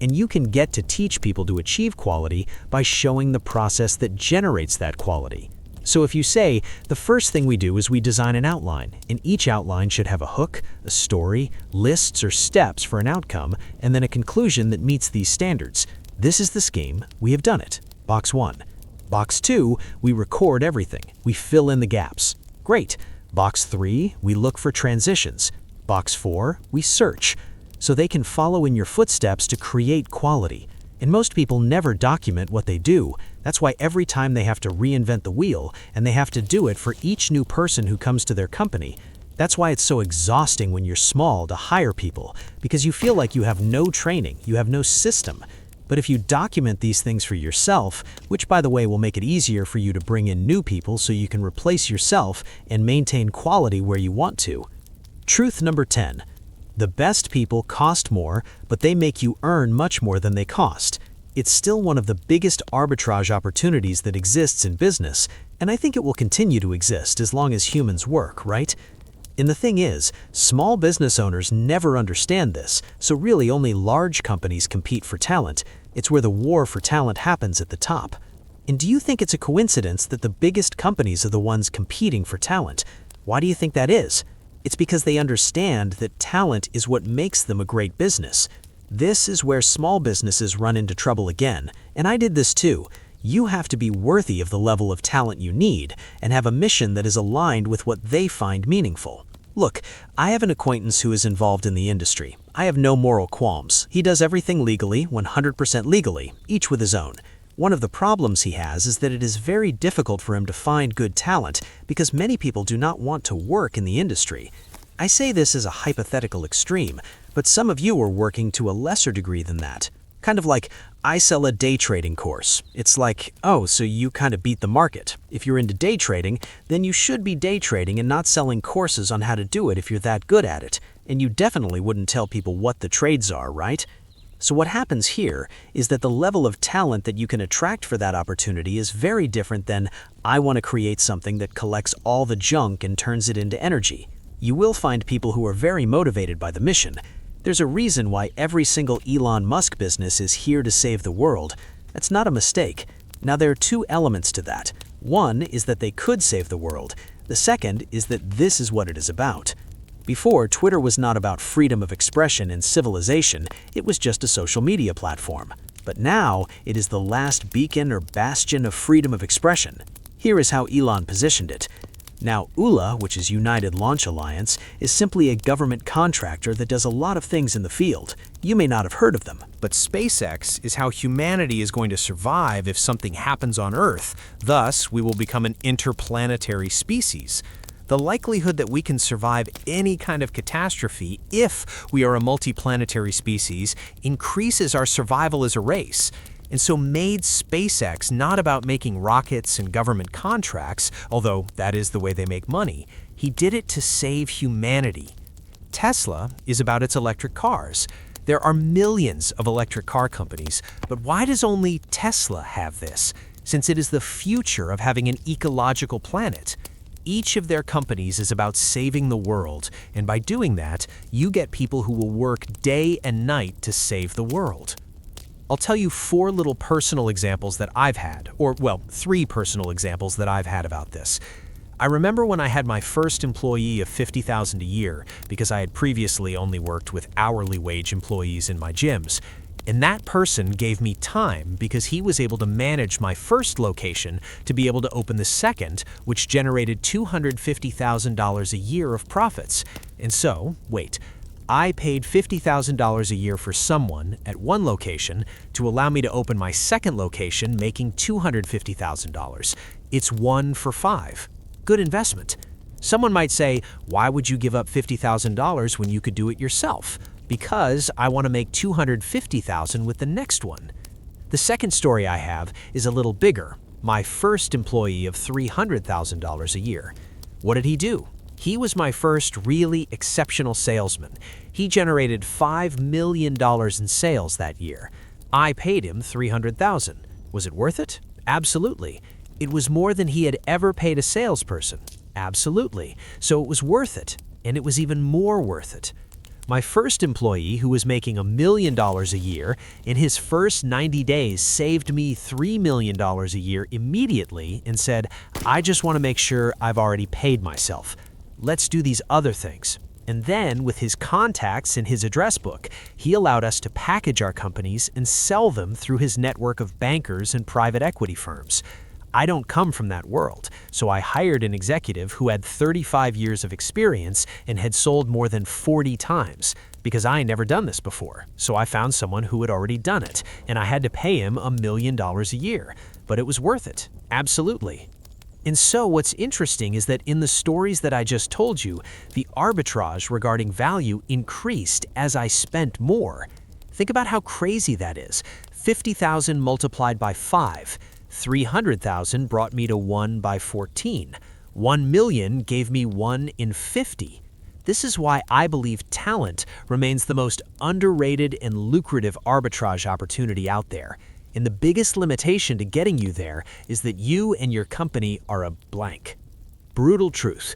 C: And you can get to teach people to achieve quality by showing the process that generates that quality. So if you say, the first thing we do is we design an outline, and each outline should have a hook, a story, lists or steps for an outcome, and then a conclusion that meets these standards. This is the scheme, we have done it. Box 1. Box 2, we record everything. We fill in the gaps. Great. Box 3, we look for transitions. Box 4, we search. So they can follow in your footsteps to create quality. And most people never document what they do. That's why every time they have to reinvent the wheel, and they have to do it for each new person who comes to their company. That's why it's so exhausting when you're small to hire people, because you feel like you have no training, you have no system.
B: But if you document these things for yourself, which by the way will make it easier for you to bring in new people so you can replace yourself and maintain quality where you want to. Truth number 10. The best people cost more, but they make you earn much more than they cost. It's still one of the biggest arbitrage opportunities that exists in business, and I think it will continue to exist as long as humans work, right? And the thing is, small business owners never understand this, so really only large companies compete for talent. It's where the war for talent happens at the top. And do you think it's a coincidence that the biggest companies are the ones competing for talent? Why do you think that is? It's because they understand that talent is what makes them a great business. This is where small businesses run into trouble again, and I did this too. You have to be worthy of the level of talent you need and have a mission that is aligned with what they find meaningful. Look, I have an acquaintance who is involved in the industry. I have no moral qualms. He does everything legally, 100% legally, each with his own. One of the problems he has is that it is very difficult for him to find good talent because many people do not want to work in the industry. I say this as a hypothetical extreme, but some of you are working to a lesser degree than that. Kind of like, I sell a day trading course. It's like, oh, so you kind of beat the market. If you're into day trading, then you should be day trading and not selling courses on how to do it if you're that good at it. And you definitely wouldn't tell people what the trades are, right? So what happens here is that the level of talent that you can attract for that opportunity is very different than, I want to create something that collects all the junk and turns it into energy. You will find people who are very motivated by the mission. There's a reason why every single Elon Musk business is here to save the world. That's not a mistake. Now there are two elements to that. One is that they could save the world. The second is that this is what it is about. Before, Twitter was not about freedom of expression and civilization, it was just a social media platform. But now, it is the last beacon or bastion of freedom of expression. Here is how Elon positioned it. Now, ULA, which is United Launch Alliance, is simply a government contractor that does a lot of things in the field. You may not have heard of them.
C: But SpaceX is how humanity is going to survive if something happens on Earth. Thus, we will become an interplanetary species. The likelihood that we can survive any kind of catastrophe if we are a multiplanetary species increases our survival as a race. And so made SpaceX not about making rockets and government contracts, although that is the way they make money. He did it to save humanity. Tesla is about its electric cars. There are millions of electric car companies, but why does only Tesla have this? Since it is the future of having an ecological planet. Each of their companies is about saving the world, and by doing that, you get people who will work day and night to save the world. I'll tell you 4 little personal examples that I've had, or, well, 3 personal examples that I've had about this. I remember when I had my first employee of $50,000 a year because I had previously only worked with hourly wage employees in my gyms. And that person gave me time because he was able to manage my first location to be able to open the second, which generated $250,000 a year of profits. And so, wait, I paid $50,000 a year for someone at one location to allow me to open my second location making $250,000. It's 1 for 5. Good investment. Someone might say, why would you give up $50,000 when you could do it yourself? Because I want to make $250,000 with the next one. The second story I have is a little bigger. My first employee of $300,000 a year. What did he do? He was my first really exceptional salesman. He generated $5 million in sales that year. I paid him $300,000. Was it worth it? Absolutely. It was more than he had ever paid a salesperson. Absolutely. So it was worth it, and it was even more worth it. My first employee, who was making $1 million a year, in his first 90 days saved me $3 million a year immediately and said, I just want to make sure I've already paid myself. Let's do these other things. And then, with his contacts in his address book, he allowed us to package our companies and sell them through his network of bankers and private equity firms. I don't come from that world, so I hired an executive who had 35 years of experience and had sold more than 40 times, because I had never done this before. So I found someone who had already done it, and I had to pay him $1 million a year. But it was worth it, absolutely. And so what's interesting is that in the stories that I just told you, the arbitrage regarding value increased as I spent more. Think about how crazy that is.
B: 50,000 multiplied by 5. 300,000 brought me to 1 by 14. 1 million gave me 1 in 50. This is why I believe talent remains the most underrated and lucrative arbitrage opportunity out there. And the biggest limitation to getting you there is that you and your company are a blank. Brutal truth.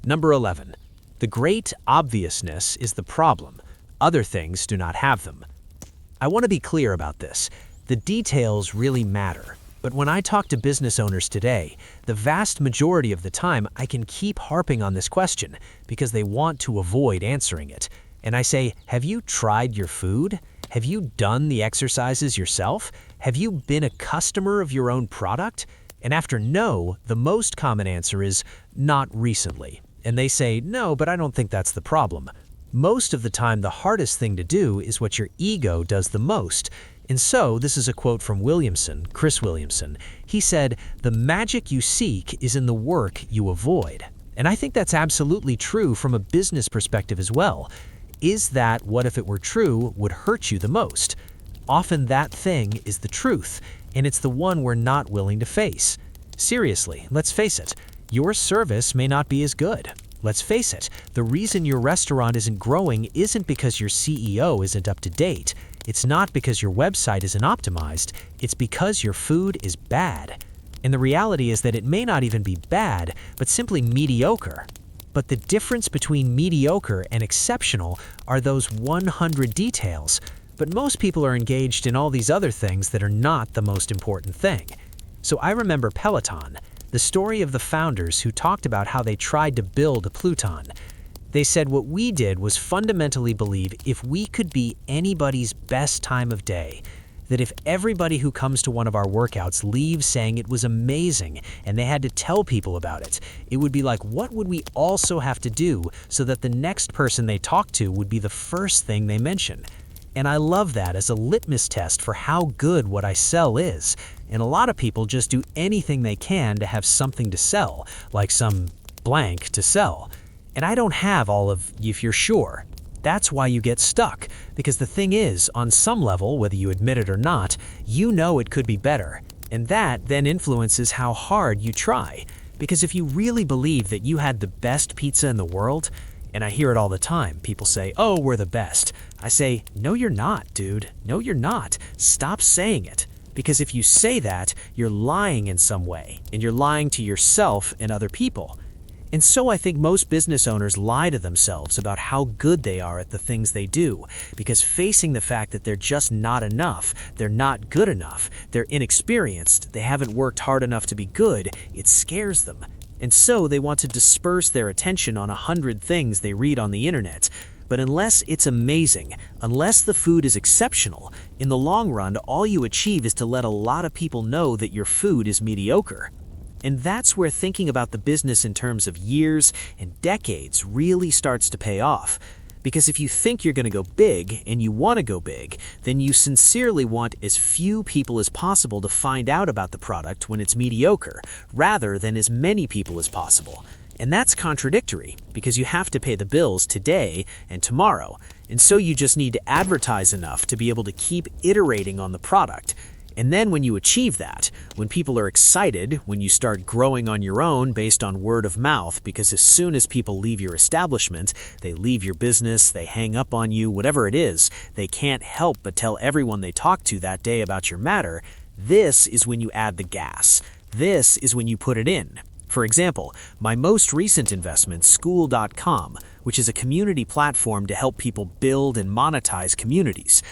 B: Number 11. The great obviousness is the problem. Other things do not have them. I want to be clear about this. The details really matter. But when I talk to business owners today, the vast majority of the time I can keep harping on this question because they want to avoid answering it. And I say, have you tried your food? Have you done the exercises yourself? Have you been a customer of your own product? And after no, the most common answer is not recently. And they say, no, but I don't think that's the problem. Most of the time, the hardest thing to do is what your ego does the most. And so, this is a quote from Chris Williamson. He said, "The magic you seek is in the work you avoid." And I think that's absolutely true from a business perspective as well. Is that what if it were true would hurt you the most? Often that thing is the truth, and it's the one we're not willing to face. Seriously, let's face it, your service may not be as good. Let's face it, the reason your restaurant isn't growing isn't because your CEO isn't up to date. It's not because your website isn't optimized. It's because your food is bad. And the reality is that it may not even be bad, but simply mediocre. But the difference between mediocre and exceptional are those 100 details. But most people are engaged in all these other things that are not the most important thing. So I remember Peloton, the story of the founders who talked about how they tried to build a Pluton. They said what we did was fundamentally believe if we could be anybody's best time of day, that if everybody who comes to one of our workouts leaves saying it was amazing and they had to tell people about it, it would be like, what would we also have to do so that the next person they talk to would be the first thing they mention? And I love that as a litmus test for how good what I sell is. And a lot of people just do anything they can to have something to sell, like some blank to sell. And I don't have all of, if you're sure. That's why you get stuck, because the thing is, on some level, whether you admit it or not, you know it could be better. And that then influences how hard you try. Because if you really believe that you had the best pizza in the world, and I hear it all the time, people say, oh, we're the best. I say, no, you're not, dude. No, you're not. Stop saying it. Because if you say that, you're lying in some way, and you're lying to yourself and other people. And so I think most business owners lie to themselves about how good they are at the things they do, because facing the fact that they're just not enough, they're not good enough, they're inexperienced, they haven't worked hard enough to be good, it scares them. And so they want to disperse their attention on 100 things they read on the internet. But unless it's amazing, unless the food is exceptional, in the long run, all you achieve is to let a lot of people know that your food is mediocre. And that's where thinking about the business in terms of years and decades really starts to pay off. Because if you think you're going to go big and you want to go big, then you sincerely want as few people as possible to find out about the product when it's mediocre, rather than as many people as possible. And that's contradictory, because you have to pay the bills today and tomorrow. And so you just need to advertise enough to be able to keep iterating on the product. And then when you achieve that, when people are excited, when you start growing on your own based on word of mouth, because as soon as people leave your establishment, they leave your business, they hang up on you, whatever it is, they can't help but tell everyone they talk to that day about your matter, this is when you add the gas. This is when you put it in. For example, my most recent investment, School.com, which is a community platform to help people build and monetize communities.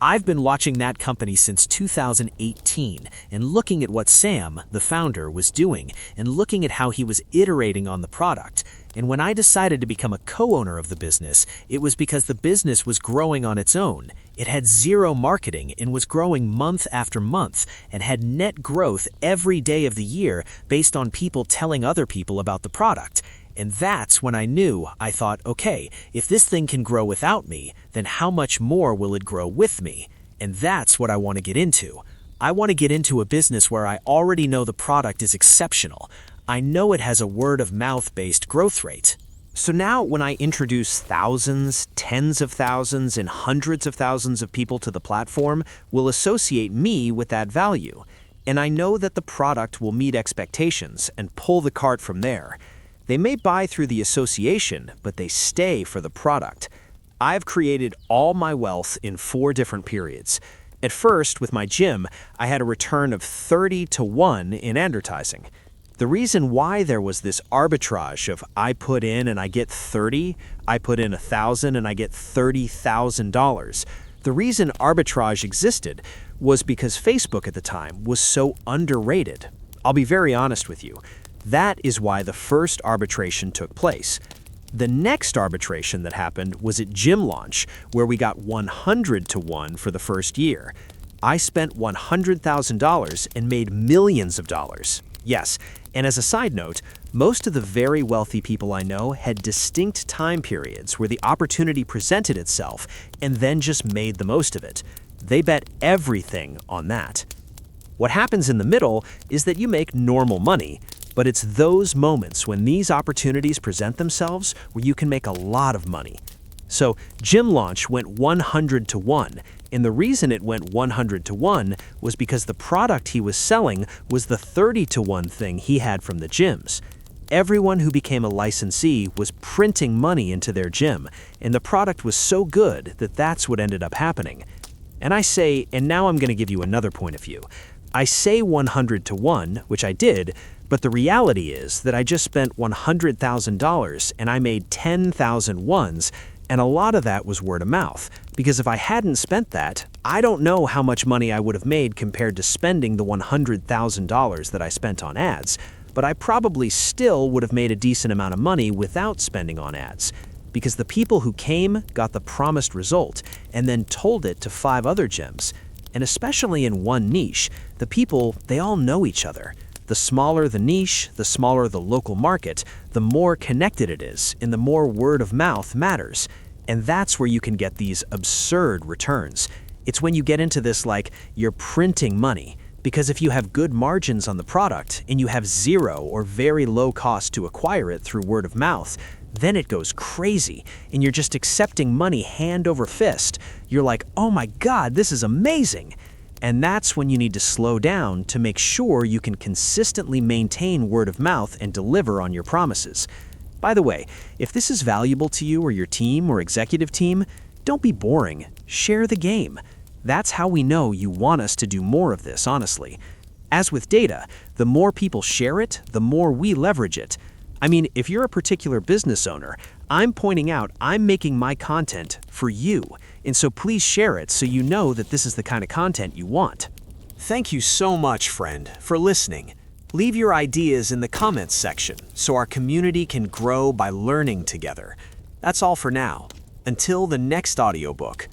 B: I've been watching that company since 2018 and looking at what Sam, the founder, was doing and looking at how he was iterating on the product. And when I decided to become a co-owner of the business, it was because the business was growing on its own. It had zero marketing and was growing month after month and had net growth every day of the year based on people telling other people about the product. And that's when I thought, okay, if this thing can grow without me, then how much more will it grow with me? And that's what I want to get into. I want to get into a business where I already know the product is exceptional. I know it has a word-of-mouth based growth rate.
C: So now when I introduce thousands, tens of thousands, and hundreds of thousands of people to the platform, will associate me with that value. And I know that the product will meet expectations and pull the cart from there. They may buy through the association, but they stay for the product. I've created all my wealth in 4 different periods. At first, with my gym, I had a return of 30 to 1 in advertising. The reason why there was this arbitrage of I put in and I get 30, I put in 1,000 and I get $30,000. The reason arbitrage existed was because Facebook at the time was so underrated. I'll be very honest with you. That is why the first arbitration took place. The next arbitration that happened was at Gym Launch, where we got 100 to 1 for the first year. I spent $100,000 and made millions of dollars. Yes, and as a side note, most of the very wealthy people I know had distinct time periods where the opportunity presented itself and then just made the most of it. They bet everything on that. What happens in the middle is that you make normal money, but it's those moments when these opportunities present themselves where you can make a lot of money. So Gym Launch went 100 to 1, and the reason it went 100 to 1 was because the product he was selling was the 30 to 1 thing he had from the gyms. Everyone who became a licensee was printing money into their gym, and the product was so good that that's what ended up happening. And I say, and now I'm going to give you another point of view. I say 100 to 1, which I did, but the reality is that I just spent $100,000 and I made 10,000 ones, and a lot of that was word of mouth, because if I hadn't spent that, I don't know how much money I would have made compared to spending the $100,000 that I spent on ads, but I probably still would have made a decent amount of money without spending on ads, because the people who came got the promised result and then told it to 5 other gyms. And especially in one niche, the people, they all know each other. The smaller the niche, the smaller the local market, the more connected it is, and the more word of mouth matters. And that's where you can get these absurd returns. It's when you get into this like you're printing money, because if you have good margins on the product and you have zero or very low cost to acquire it through word of mouth, then it goes crazy and you're just accepting money hand over fist. You're like, oh my God, this is amazing. And that's when you need to slow down to make sure you can consistently maintain word of mouth and deliver on your promises. By the way, if this is valuable to you or your team or executive team, don't be boring. Share the game. That's how we know you want us to do more of this, honestly. As with data, the more people share it, the more we leverage it. I mean, if you're a particular business owner, I'm pointing out I'm making my content for you, and so please share it so you know that this is the kind of content you want. Thank you so much, friend, for listening. Leave your ideas in the comments section so our community can grow by learning together. That's all for now. Until the next audiobook,